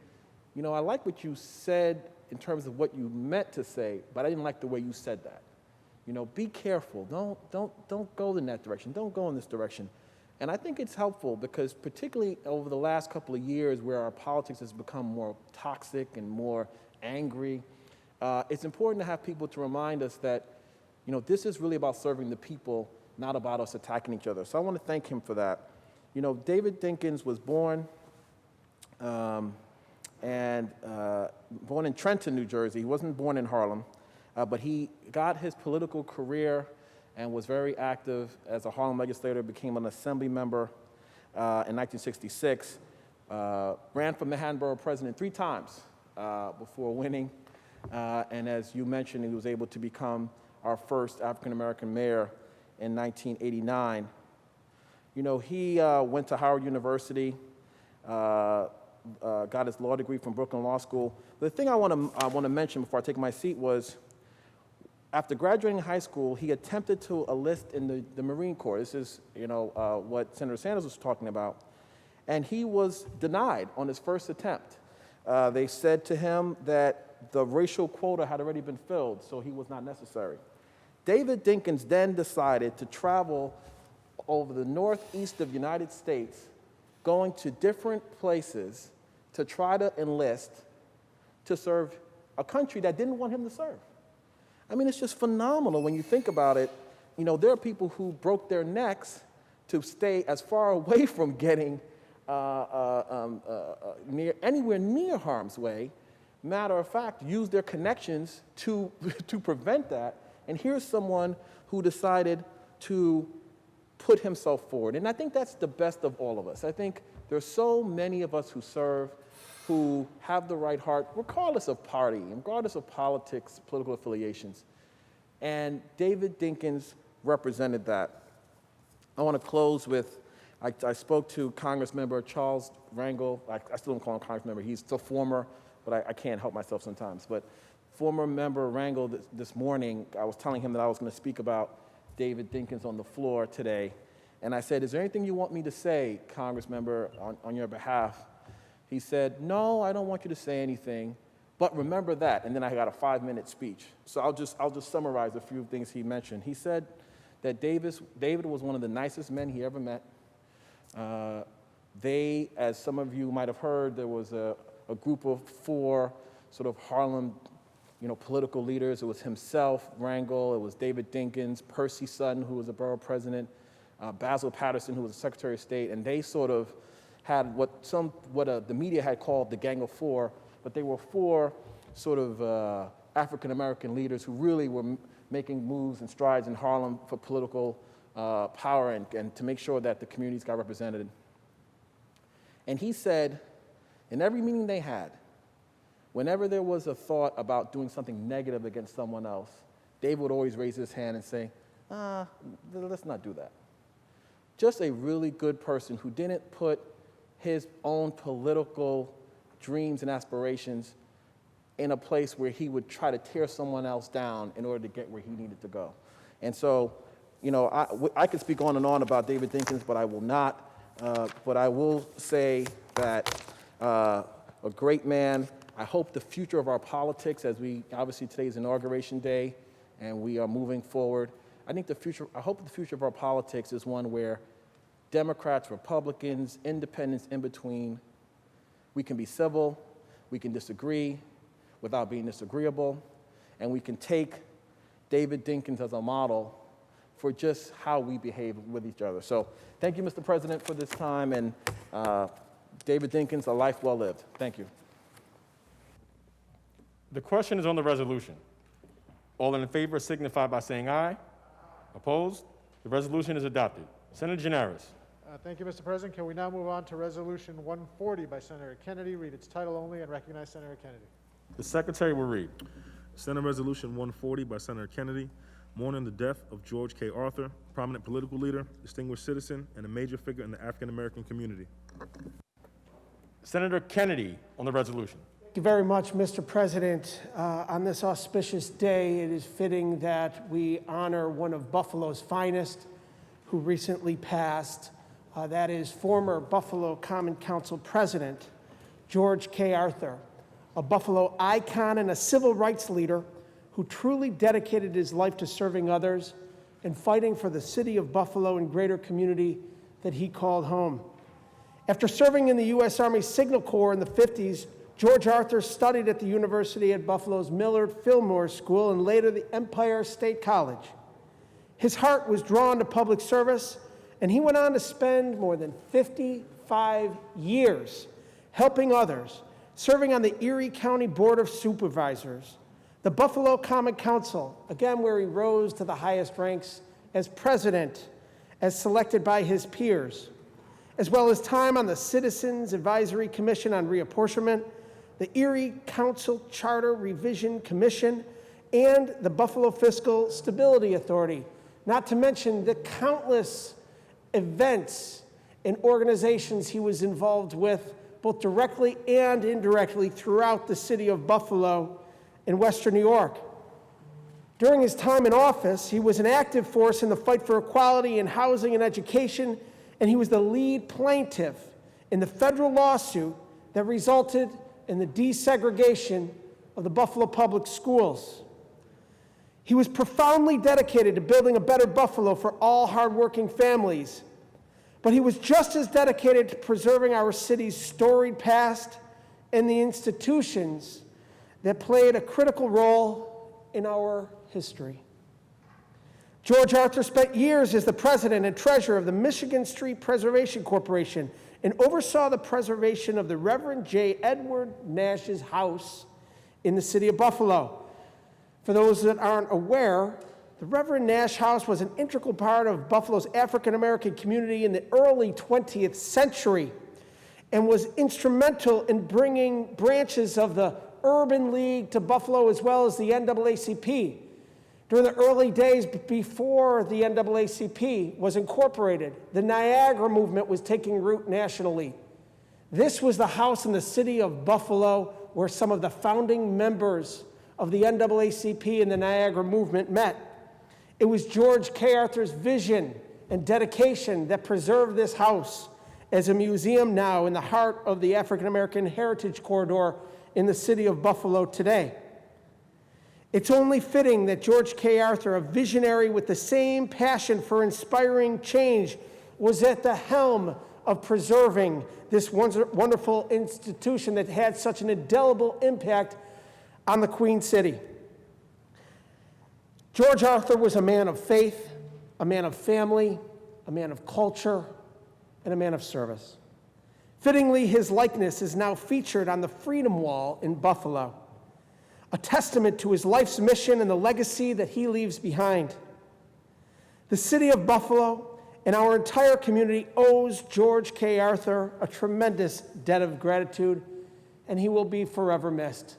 I like what you said in terms of what you meant to say, but I didn't like the way you said that. Be careful. Don't go in that direction. Don't go in this direction. And I think it's helpful because particularly over the last couple of years where our politics has become more toxic and more angry, it's important to have people to remind us that, this is really about serving the people, not about us attacking each other. So I want to thank him for that. David Dinkins was born born in Trenton, New Jersey. He wasn't born in Harlem, but he got his political career and was very active as a Harlem legislator, became an assembly member in 1966, ran for Manhattan Borough President 3 times before winning, and as you mentioned, he was able to become our first African-American mayor in 1989. He went to Howard University, got his law degree from Brooklyn Law School. The thing I want to mention before I take my seat was After graduating high school, he attempted to enlist in the Marine Corps. This is, what Senator Sanders was talking about. And he was denied on his first attempt. They said to him that the racial quota had already been filled, so he was not necessary. David Dinkins then decided to travel over the northeast of the United States, going to different places to try to enlist to serve a country that didn't want him to serve. I mean, it's just phenomenal when you think about it. There are people who broke their necks to stay as far away from getting anywhere near harm's way. Matter of fact, use their connections to prevent that. And here's someone who decided to put himself forward. And I think that's the best of all of us. I think there's so many of us who serve, who have the right heart, regardless of party, regardless of politics, political affiliations. And David Dinkins represented that. I want to close with, I spoke to Congressmember Charles Rangel. I still don't call him Congressmember. He's still former, but I can't help myself sometimes. But former member Rangel this morning, I was telling him that I was going to speak about David Dinkins on the floor today. And I said, is there anything you want me to say, Congressmember, on your behalf? He said, no, I don't want you to say anything, but remember that. And then I got a 5-minute speech. So I'll just summarize a few things he mentioned. He said that David was one of the nicest men he ever met. As some of you might have heard, there was a group of 4 sort of Harlem, political leaders. It was himself, Rangel, it was David Dinkins, Percy Sutton, who was a borough president, Basil Patterson, who was the Secretary of State, and they sort of had what the media had called the Gang of 4, but they were 4 sort of African-American leaders who really were making moves and strides in Harlem for political power and to make sure that the communities got represented. And he said, in every meeting they had, whenever there was a thought about doing something negative against someone else, David would always raise his hand and say, let's not do that. Just a really good person who didn't put his own political dreams and aspirations in a place where he would try to tear someone else down in order to get where he needed to go. And so, I could speak on and on about David Dinkins, but I will not. But I will say that a great man. I hope the future of our politics, obviously today is Inauguration Day, and we are moving forward. I hope the future of our politics is one where Democrats, Republicans, independents in between, we can be civil, we can disagree without being disagreeable, and we can take David Dinkins as a model for just how we behave with each other. So thank you, Mr. President, for this time, and David Dinkins, a life well lived. Thank you. The question is on the resolution. All in favor signify by saying aye. Opposed? The resolution is adopted. Senator Gianaris. Thank you, Mr. President. Can we now move on to Resolution 140 by Senator Kennedy? Read its title only and recognize Senator Kennedy. The Secretary will read. Senate Resolution 140 by Senator Kennedy, mourning the death of George K. Arthur, prominent political leader, distinguished citizen, and a major figure in the African-American community. Senator Kennedy on the resolution. Thank you very much, Mr. President. On this auspicious day, it is fitting that we honor one of Buffalo's finest who recently passed. That is former Buffalo Common Council President George K. Arthur, a Buffalo icon and a civil rights leader who truly dedicated his life to serving others and fighting for the city of Buffalo and greater community that he called home. After serving in the U.S. Army Signal Corps in the 50s, George Arthur studied at the University at Buffalo's Millard Fillmore School and later the Empire State College. His heart was drawn to public service, and he went on to spend more than 55 years helping others, serving on the Erie County Board of Supervisors, the Buffalo Common Council, again where he rose to the highest ranks as president, as selected by his peers, as well as time on the Citizens Advisory Commission on Reapportionment, the Erie Council Charter Revision Commission, and the Buffalo Fiscal Stability Authority, not to mention the countless events and organizations he was involved with, both directly and indirectly, throughout the city of Buffalo in Western New York. During his time in office, he was an active force in the fight for equality in housing and education, and he was the lead plaintiff in the federal lawsuit that resulted in the desegregation of the Buffalo Public Schools. He was profoundly dedicated to building a better Buffalo for all hardworking families, but he was just as dedicated to preserving our city's storied past and the institutions that played a critical role in our history. George Arthur spent years as the president and treasurer of the Michigan Street Preservation Corporation and oversaw the preservation of the Reverend J. Edward Nash's house in the city of Buffalo. For those that aren't aware, the Reverend Nash House was an integral part of Buffalo's African American community in the early 20th century and was instrumental in bringing branches of the Urban League to Buffalo as well as the NAACP. During the early days before the NAACP was incorporated, the Niagara movement was taking root nationally. This was the house in the city of Buffalo where some of the founding members of the NAACP and the Niagara movement met. It was George K. Arthur's vision and dedication that preserved this house as a museum now in the heart of the African American Heritage Corridor in the city of Buffalo today. It's only fitting that George K. Arthur, a visionary with the same passion for inspiring change, was at the helm of preserving this wonderful institution that had such an indelible impact on the Queen City. George Arthur was a man of faith, a man of family, a man of culture, and a man of service. Fittingly, his likeness is now featured on the Freedom Wall in Buffalo, a testament to his life's mission and the legacy that he leaves behind. The city of Buffalo and our entire community owes George K. Arthur a tremendous debt of gratitude, and he will be forever missed.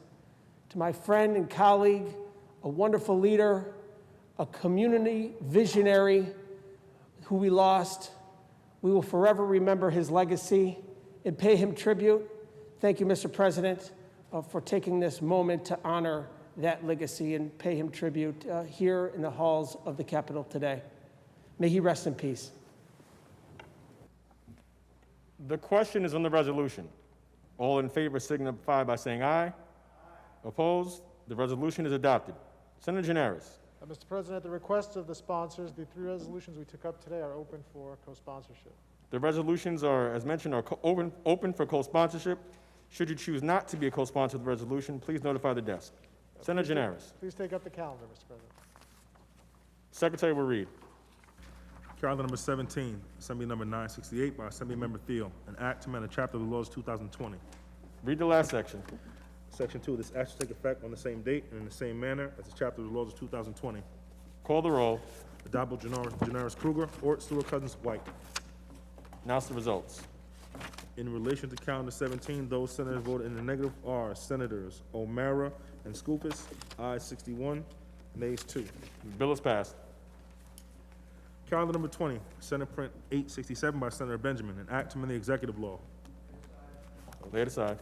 To my friend and colleague, a wonderful leader, a community visionary who we lost, we will forever remember his legacy and pay him tribute. Thank you, Mr. President, for taking this moment to honor that legacy and pay him tribute here in the halls of the Capitol today. May he rest in peace. The question is on the resolution. All in favor signify by saying aye. Opposed? The resolution is adopted. Senator Gianaris. Mr. President, at the request of the sponsors, the three resolutions we took up today are open for co-sponsorship. The resolutions are, as mentioned, are open for co-sponsorship. Should you choose not to be a co-sponsor of the resolution, please notify the desk. Senator Gianaris. Please take up the calendar, Mr. President. Secretary will read. Calendar number 17, Assembly number 968 by Assemblymember Thiel, an act to amend a chapter of the laws 2020. Read the last section. Section 2, this act shall take effect on the same date and in the same manner as the chapter of the laws of 2020. Call the roll. Addabbo, Janoris Kruger, Ort, Stewart Cousins, White. Announce the results. In relation to calendar 17, those senators voted in the negative are Senators O'Mara and Skoufis, ayes 61, nays 2. The bill is passed. Calendar number 20, Senate Print 867 by Senator Benjamin, an act to amend the executive law. Lay it aside.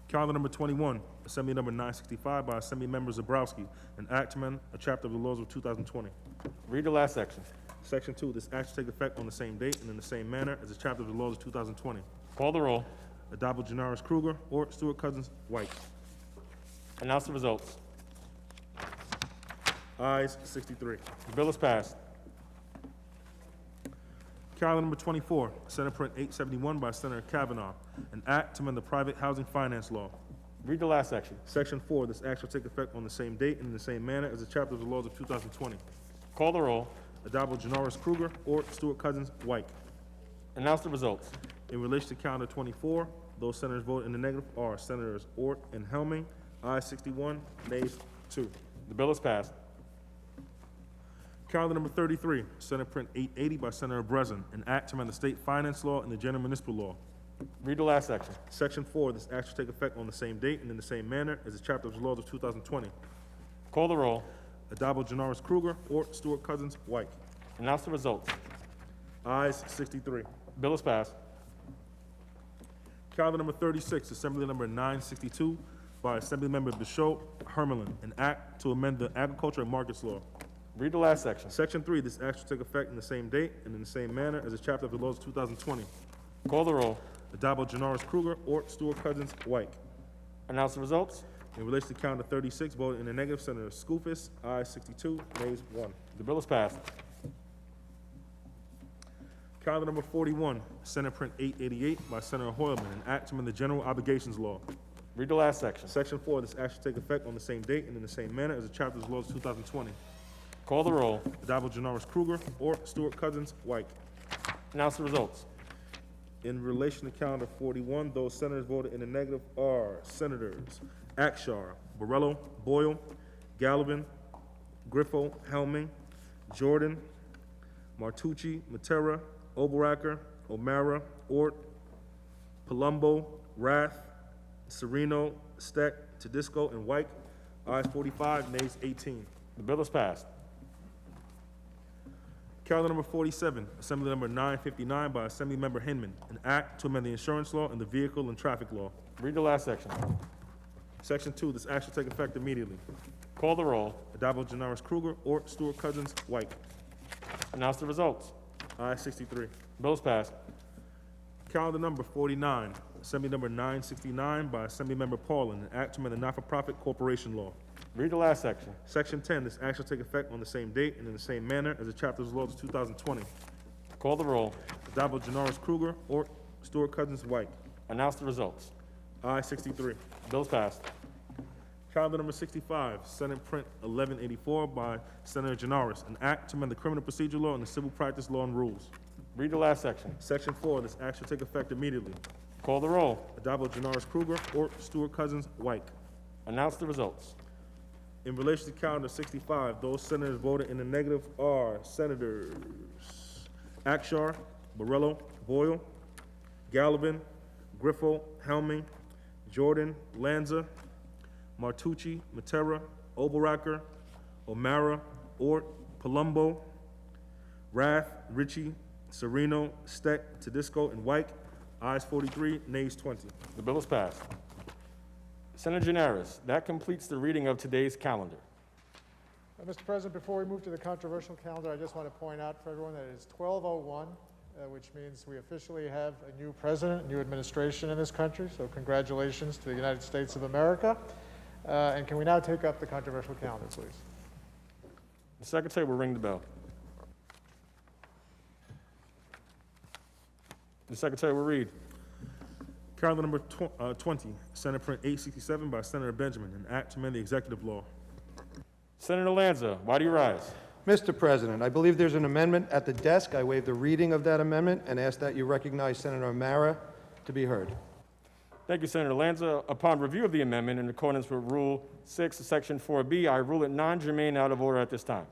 Calendar number 21, Assembly number 965 by Assemblymember Zabrowski, an act to amend a chapter of the laws of 2020. Read the last section. Section 2, this act shall take effect on the same date and in the same manner as the chapter of the laws of 2020. Call the roll. Addabbo, Janoris Kruger, Ort, Stewart Cousins, White. Announce the results. Ayes 63. The bill is passed. Calendar number 24, Senate Print 871 by Senator Kavanaugh, an act to amend the private housing finance law. Read the last section. Section 4, this act shall take effect on the same date and in the same manner as the chapter of the laws of 2020. Call the roll. Addabbo, Janoris Kruger, Ort, Stewart Cousins, White. Announce the results. In relation to calendar 24, those senators voted in the negative are Senators Ort and Helming, ayes 61, nays 2. The bill is passed. Calendar number 33, Senate Print 880 by Senator Breslin, an act to amend the state finance law and the general municipal law. Read the last section. Section 4, this act shall take effect on the same date and in the same manner as the chapter of the laws of 2020. Call the roll. Addabbo, Janoris Kruger, Ort, Stewart Cousins, White. Announce the results. Ayes 63. Bill is passed. Calendar number 36, Assembly number 962 by Assemblymember Bishop Hermelin, an act to amend the Agriculture and Markets Law. Read the last section. Section 3, this act shall take effect in the same date and in the same manner as a chapter of the laws of 2020. Call the roll. Adabo, Janoris Kruger, Ort, Stewart Cousins, White. Announce the results. In relation to calendar 36, voted in the negative, Senator Skoufis, ayes 62, nays 1. The bill is passed. Calendar number 41, Senate Print 888 by Senator Hoylman, an act to amend the General Obligations Law. Read the last section. Section 4, this act shall take effect on the same date and in the same manner as a chapter of the laws of 2020. Call the roll. Adabo, Janoris Kruger, Ort, Stewart Cousins, White. Announce the results. In relation to calendar 41, those senators voted in the negative are Senators Akshar, Borrello, Boyle, Gallivan, Griffo, Helming, Jordan, Martucci, Matera, Oberacker, O'Mara, Ort, Palumbo, Rath, Sereno, Steck, Tedisco, and White. Ayes 45, nays 18. The bill is passed. Calendar number 47, Assembly number 959 by Assemblymember Hinman, an act to amend the insurance law and the vehicle and traffic law. Read the last section. Section 2, this act shall take effect immediately. Call the roll. Adabo, Janoris Kruger, Ort, Stewart Cousins, White. Announce the results. Ayes 63. Bill is passed. Calendar number 49, Assembly number 969 by Assemblymember Paulin, an act to amend the not-for-profit corporation law. Read the last section. Section 10, this act shall take effect on the same date and in the same manner as the chapter of the laws of 2020. Call the roll. Adabo, Janoris Kruger, Ort, Stewart Cousins, White. Announce the results. Ayes 63. Bill is passed. Calendar number 65, Senate Print 1184 by Senator Janoris, an act to amend the criminal procedure law and the civil practice law and rules. Read the last section. Section 4, this act shall take effect immediately. Call the roll. Adabo, Janoris Kruger, Ort, Stewart Cousins, White. Announce the results. In relation to calendar 65, those senators voted in the negative are Senators Akshar, Borrello, Boyle, Gallivan, Griffo, Helming, Jordan, Lanza, Martucci, Matera, Oberacker, O'Mara, Ort, Palumbo, Rath, Ritchie, Sereno, Steck, Tedisco, and White. Ayes 43, nays 20. The bill is passed. Senator Janaris, that completes the reading of today's calendar. Mr. President, before we move to the controversial calendar, I just want to point out for everyone that it is 12:01, which means we officially have a new president, a new administration in this country, so congratulations to the United States of America. And can we now take up the controversial calendar, please? The secretary will ring the bell. The secretary will read. Calendar number 20, Senate Print 867 by Senator Benjamin, an act to amend the executive law. Senator Lanza, why do you rise? Mr. President, I believe there's an amendment at the desk. I waive the reading of that amendment and ask that you recognize Senator O'Mara to be heard. Thank you, Senator Lanza. Upon review of the amendment in accordance with Rule 6, Section 4B, I rule it non-germane out of order at this time.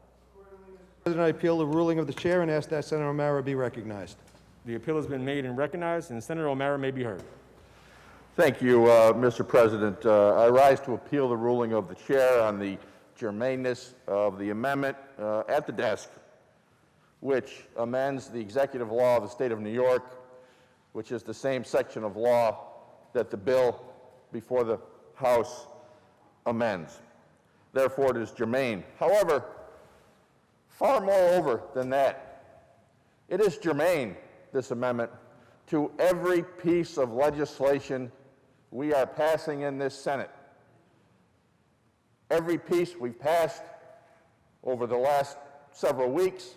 President, I appeal the ruling of the chair and ask that Senator O'Mara be recognized. The appeal has been made and recognized, and Senator O'Mara may be heard. Thank you, Mr. President. I rise to appeal the ruling of the chair on the germaneness of the amendment at the desk, which amends the executive law of the state of New York, which is the same section of law that the bill before the House amends. Therefore, it is germane. However, far moreover than that, it is germane, this amendment, to every piece of legislation we are passing in this Senate. Every piece we've passed over the last several weeks,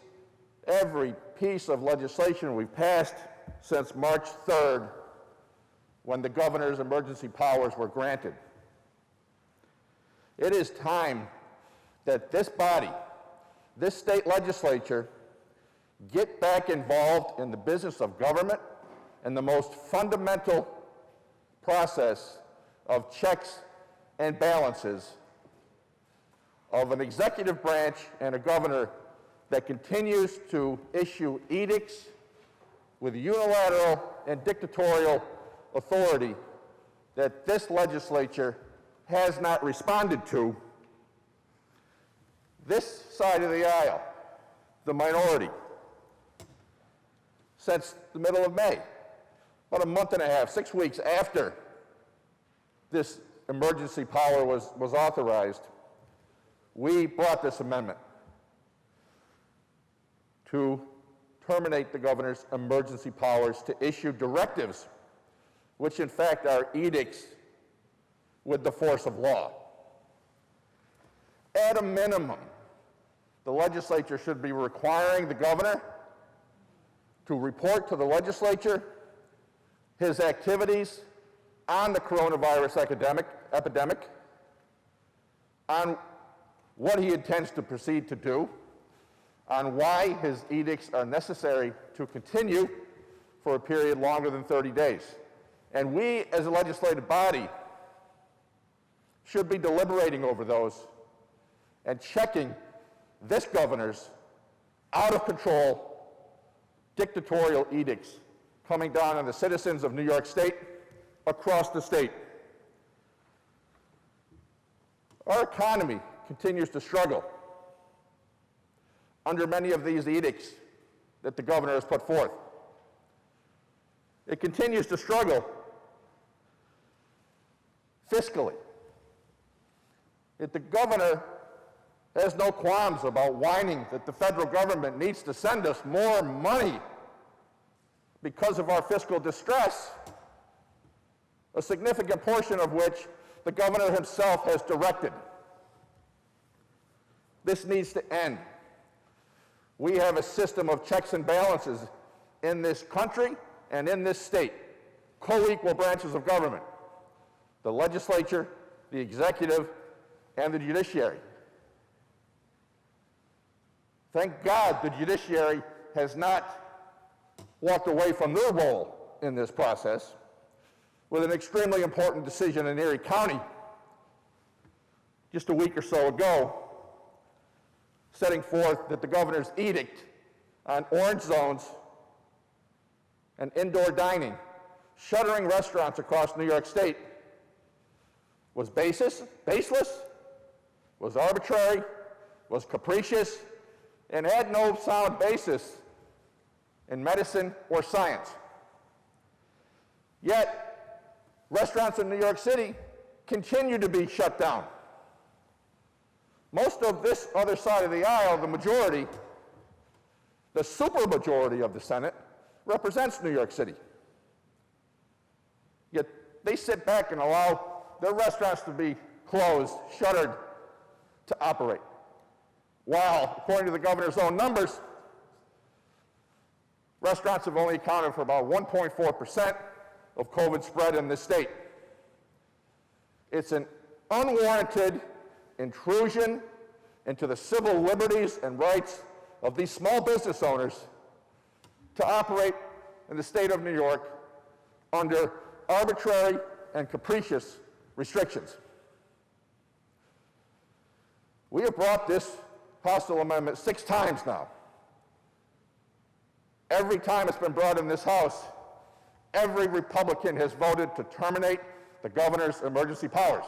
every piece of legislation we've passed since March 3rd, when the governor's emergency powers were granted. It is time that this body, this state legislature, get back involved in the business of government and the most fundamental process of checks and balances of an executive branch and a governor that continues to issue edicts with unilateral and dictatorial authority that this legislature has not responded to. This side of the aisle, the minority, since the middle of May, about a month and a half, 6 weeks after this emergency power was authorized, we brought this amendment to terminate the governor's emergency powers to issue directives, which in fact are edicts with the force of law. At a minimum, the legislature should be requiring the governor to report to the legislature his activities on the coronavirus epidemic, on what he intends to proceed to do, on why his edicts are necessary to continue for a period longer than 30 days. And we, as a legislative body, should be deliberating over those and checking this governor's out-of-control dictatorial edicts coming down on the citizens of New York State, across the state. Our economy continues to struggle under many of these edicts that the governor has put forth. It continues to struggle fiscally. Yet the governor has no qualms about whining that the federal government needs to send us more money because of our fiscal distress, a significant portion of which the governor himself has directed. This needs to end. We have a system of checks and balances in this country and in this state, co-equal branches of government: the legislature, the executive, and the judiciary. Thank God the judiciary has not walked away from their role in this process with an extremely important decision in Erie County just a week or so ago, setting forth that the governor's edict on orange zones and indoor dining, shuttering restaurants across New York State, was baseless, was arbitrary, was capricious, and had no sound basis in medicine or science. Yet, restaurants in New York City continue to be shut down. Most of this other side of the aisle, the majority, the supermajority of the Senate, represents New York City. Yet they sit back and allow their restaurants to be closed, shuttered, to operate. While, according to the governor's own numbers, restaurants have only accounted for about 1.4% of COVID spread in this state. It's an unwarranted intrusion into the civil liberties and rights of these small business owners to operate in the state of New York under arbitrary and capricious restrictions. We have brought this hostile amendment 6 times now. Every time it's been brought in this House, every Republican has voted to terminate the governor's emergency powers.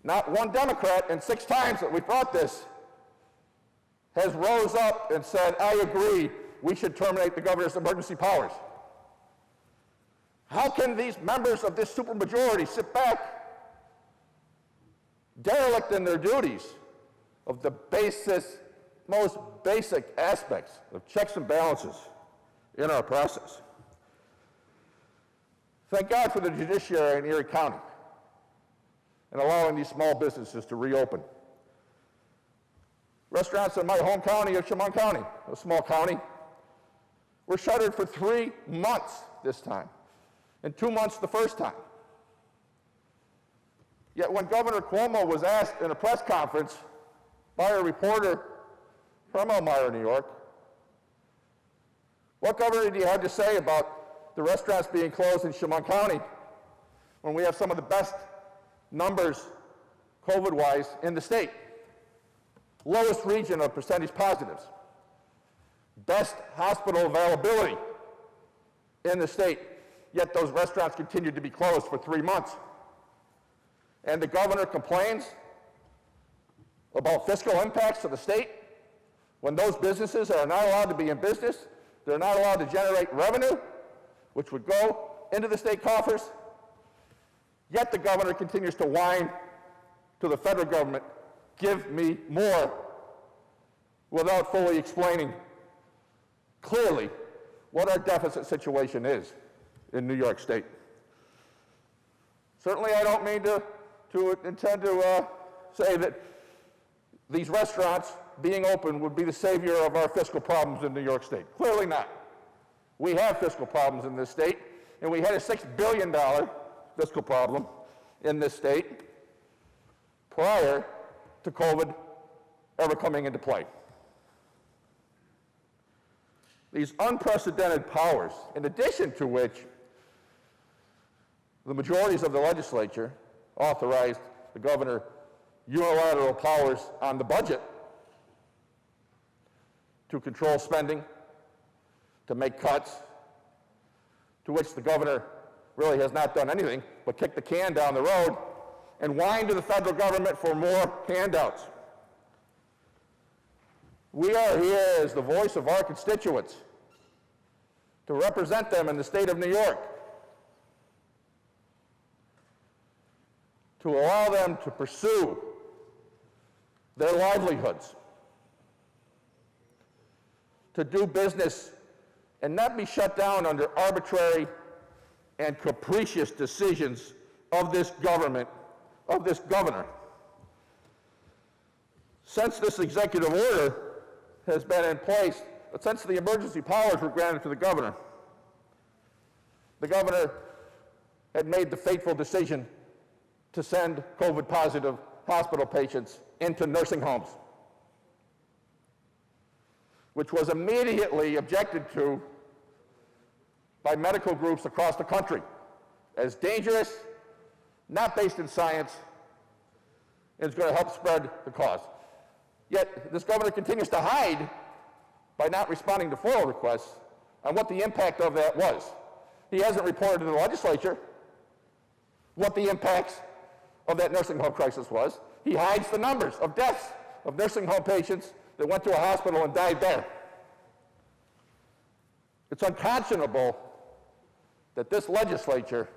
Not one Democrat in 6 times that we brought this has rose up and said, I agree, we should terminate the governor's emergency powers. How can these members of this supermajority sit back, derelict in their duties of the most basic aspects of checks and balances in our process? Thank God for the judiciary in Erie County and allowing these small businesses to reopen. Restaurants in my home county of Chemung County, a small county, were shuttered for 3 months this time, and 2 months the first time. Yet when Governor Cuomo was asked in a press conference by a reporter from Elmira, New York, what, Governor, do you have to say about the restaurants being closed in Chemung County when we have some of the best numbers, COVID-wise, in the state? Lowest region of percentage positives. Best hospital availability in the state, yet those restaurants continued to be closed for 3 months. And the governor complains about fiscal impacts to the state when those businesses are not allowed to be in business, they're not allowed to generate revenue, which would go into the state coffers. Yet the governor continues to whine to the federal government, give me more, without fully explaining clearly what our deficit situation is in New York State. Certainly, I don't mean to intend to say that these restaurants being open would be the savior of our fiscal problems in New York State. Clearly not. We have fiscal problems in this state, and we had a $6 billion fiscal problem in this state prior to COVID ever coming into play. These unprecedented powers, in addition to which the majorities of the legislature authorized the governor unilateral powers on the budget to control spending, to make cuts, to which the governor really has not done anything but kick the can down the road and whine to the federal government for more handouts. We are here as the voice of our constituents to represent them in the state of New York, to allow them to pursue their livelihoods, to do business and not be shut down under arbitrary and capricious decisions of this government, of this governor. Since this executive order has been in place, since the emergency powers were granted to the governor had made the fateful decision to send COVID-positive hospital patients into nursing homes, which was immediately objected to by medical groups across the country as dangerous, not based in science, and is going to help spread the cause. Yet this governor continues to hide by not responding to FOIL requests on what the impact of that was. He hasn't reported to the legislature what the impacts of that nursing home crisis was. He hides the numbers of deaths of nursing home patients that went to a hospital and died there. It's unconscionable that this legislature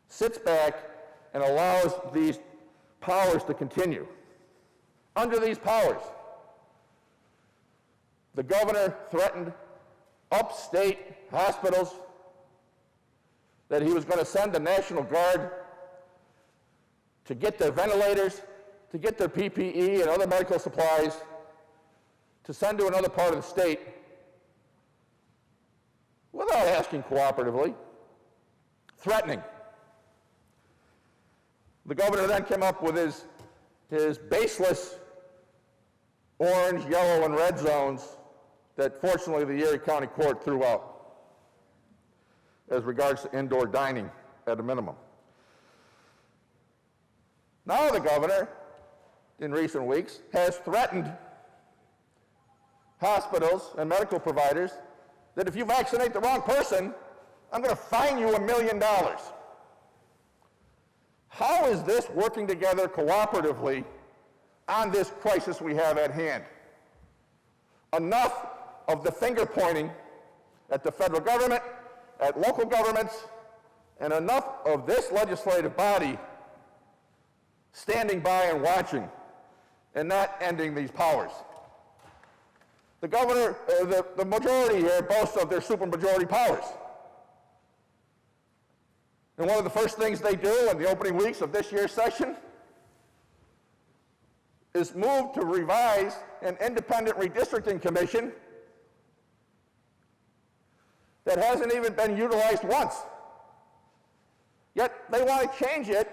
sits back and allows these powers to continue. Under these powers, the governor threatened upstate hospitals that he was going to send the National Guard to get their ventilators, to get their PPE and other medical supplies, to send to another part of the state without asking cooperatively, threatening. The governor then came up with his baseless orange, yellow, and red zones that fortunately the Erie County Court threw out as regards to indoor dining at a minimum. Now the governor, in recent weeks, has threatened hospitals and medical providers that if you vaccinate the wrong person, I'm going to fine you $1 million. How is this working together cooperatively on this crisis we have at hand? Enough of the finger pointing at the federal government, at local governments, and enough of this legislative body standing by and watching and not ending these powers. The governor, the majority here boasts of their supermajority powers. And one of the first things they do in the opening weeks of this year's session is move to revise an independent redistricting commission that hasn't even been utilized once. Yet they want to change it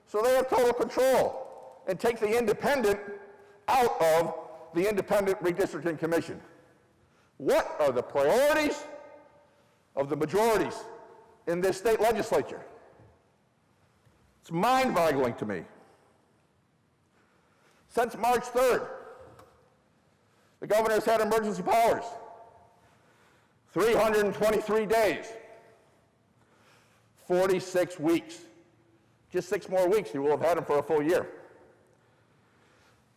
so they have total control and take the independent out of the independent redistricting commission. What are the priorities of the majorities in this state legislature? It's mind-boggling to me. Since March 3rd, the governor has had emergency powers. 323 days, 46 weeks. Just 6 more weeks, he will have had them for a full year.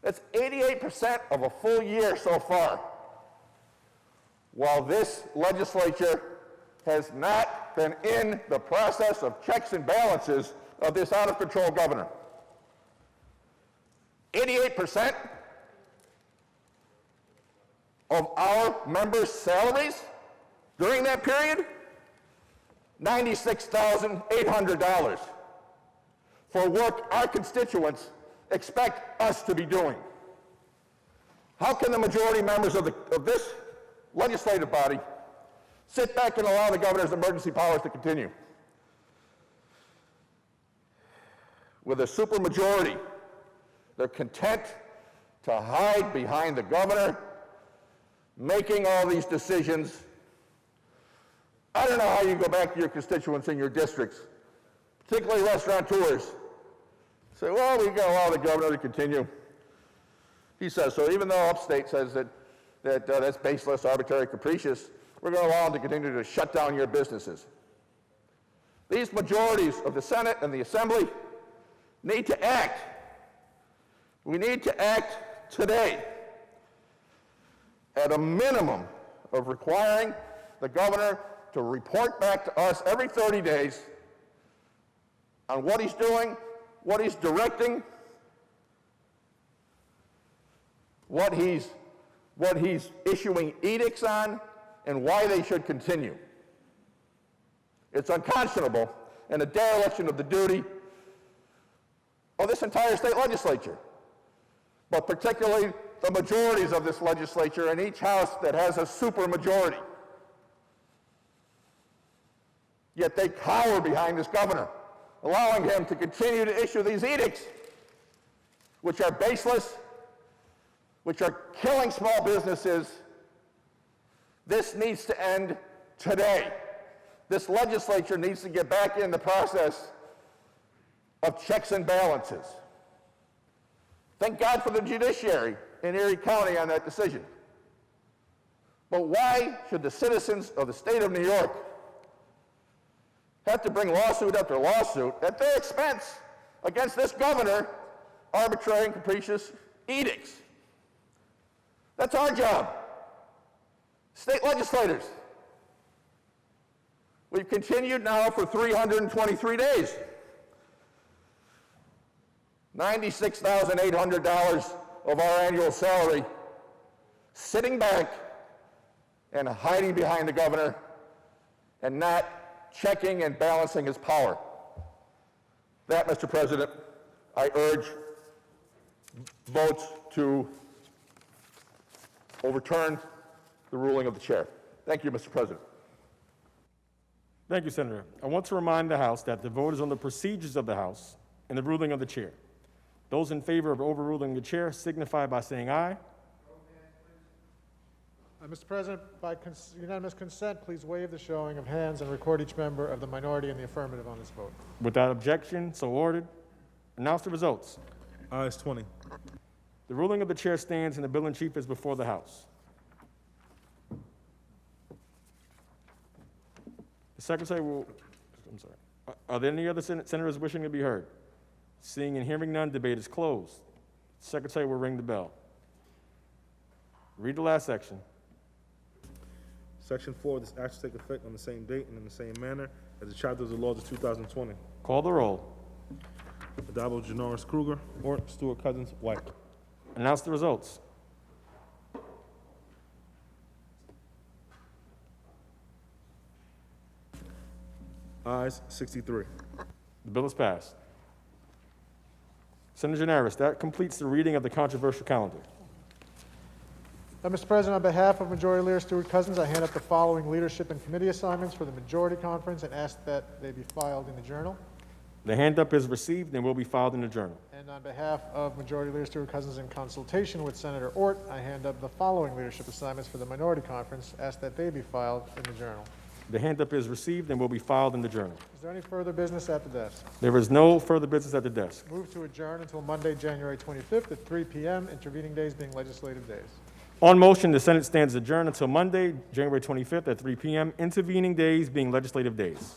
That's 88% of a full year so far, while this legislature has not been in the process of checks and balances of this out-of-control governor. 88% of our members' salaries during that period, $96,800 for work our constituents expect us to be doing. How can the majority members of this legislative body sit back and allow the governor's emergency powers to continue? With a supermajority, they're content to hide behind the governor, making all these decisions. I don't know how you go back to your constituents in your districts, particularly restaurateurs. Say, well, we got to allow the governor to continue. He says so. Even though upstate says that's baseless, arbitrary, capricious, we're going to allow him to continue to shut down your businesses. These majorities of the Senate and the Assembly need to act. We need to act today. At a minimum of requiring the governor to report back to us every 30 days on what he's doing, what he's directing, what he's issuing edicts on, and why they should continue. It's unconscionable and a dereliction of the duty of this entire state legislature, but particularly the majorities of this legislature in each house that has a supermajority. Yet they cower behind this governor, allowing him to continue to issue these edicts, which are baseless, which are killing small businesses. This needs to end today. This legislature needs to get back in the process of checks and balances. Thank God for the judiciary in Erie County on that decision. But why should the citizens of the state of New York have to bring lawsuit after lawsuit at their expense against this governor, arbitrary and capricious edicts? That's our job. State legislators. We've continued now for 323 days. $96,800 of our annual salary, sitting back and hiding behind the governor and not checking and balancing his power. That, Mr. President, I urge votes to overturn the ruling of the chair. Thank you, Mr. President. Thank you, Senator. I want to remind the House that the vote is on the procedures of the House and the ruling of the chair. Those in favor of overruling the chair signify by saying aye. Mr. President, by unanimous consent, please waive the showing of hands and record each member of the minority in the affirmative on this vote. Without objection, so ordered. Announce the results. Ayes 20. The ruling of the chair stands and the bill in chief is before the House. The Secretary will, I'm sorry. Are there any other senators wishing to be heard? Seeing and hearing none, debate is closed. The Secretary will ring the bell. Read the last section. Section 4, this act shall take effect on the same date and in the same manner as the chapters of the laws of 2020. Call the roll. Addabbo, Janoris, Kruger, Ort, Stewart, Cousins, White. Announce the results. Ayes 63. The bill is passed. Senator Janaris, that completes the reading of the controversial calendar. Mr. President, on behalf of Majority Leader Stewart Cousins, I hand up the following leadership and committee assignments for the Majority Conference and ask that they be filed in the Journal. The hand-up is received and will be filed in the Journal. And on behalf of Majority Leader Stewart Cousins, in consultation with Senator Ort, I hand up the following leadership assignments for the Minority Conference, ask that they be filed in the Journal. The hand-up is received and will be filed in the Journal. Is there any further business at the desk? There is no further business at the desk. Move to adjourn until Monday, January 25th at 3 p.m., intervening days being legislative days. On motion, the Senate stands adjourned until Monday, January 25th at 3 p.m., intervening days being legislative days.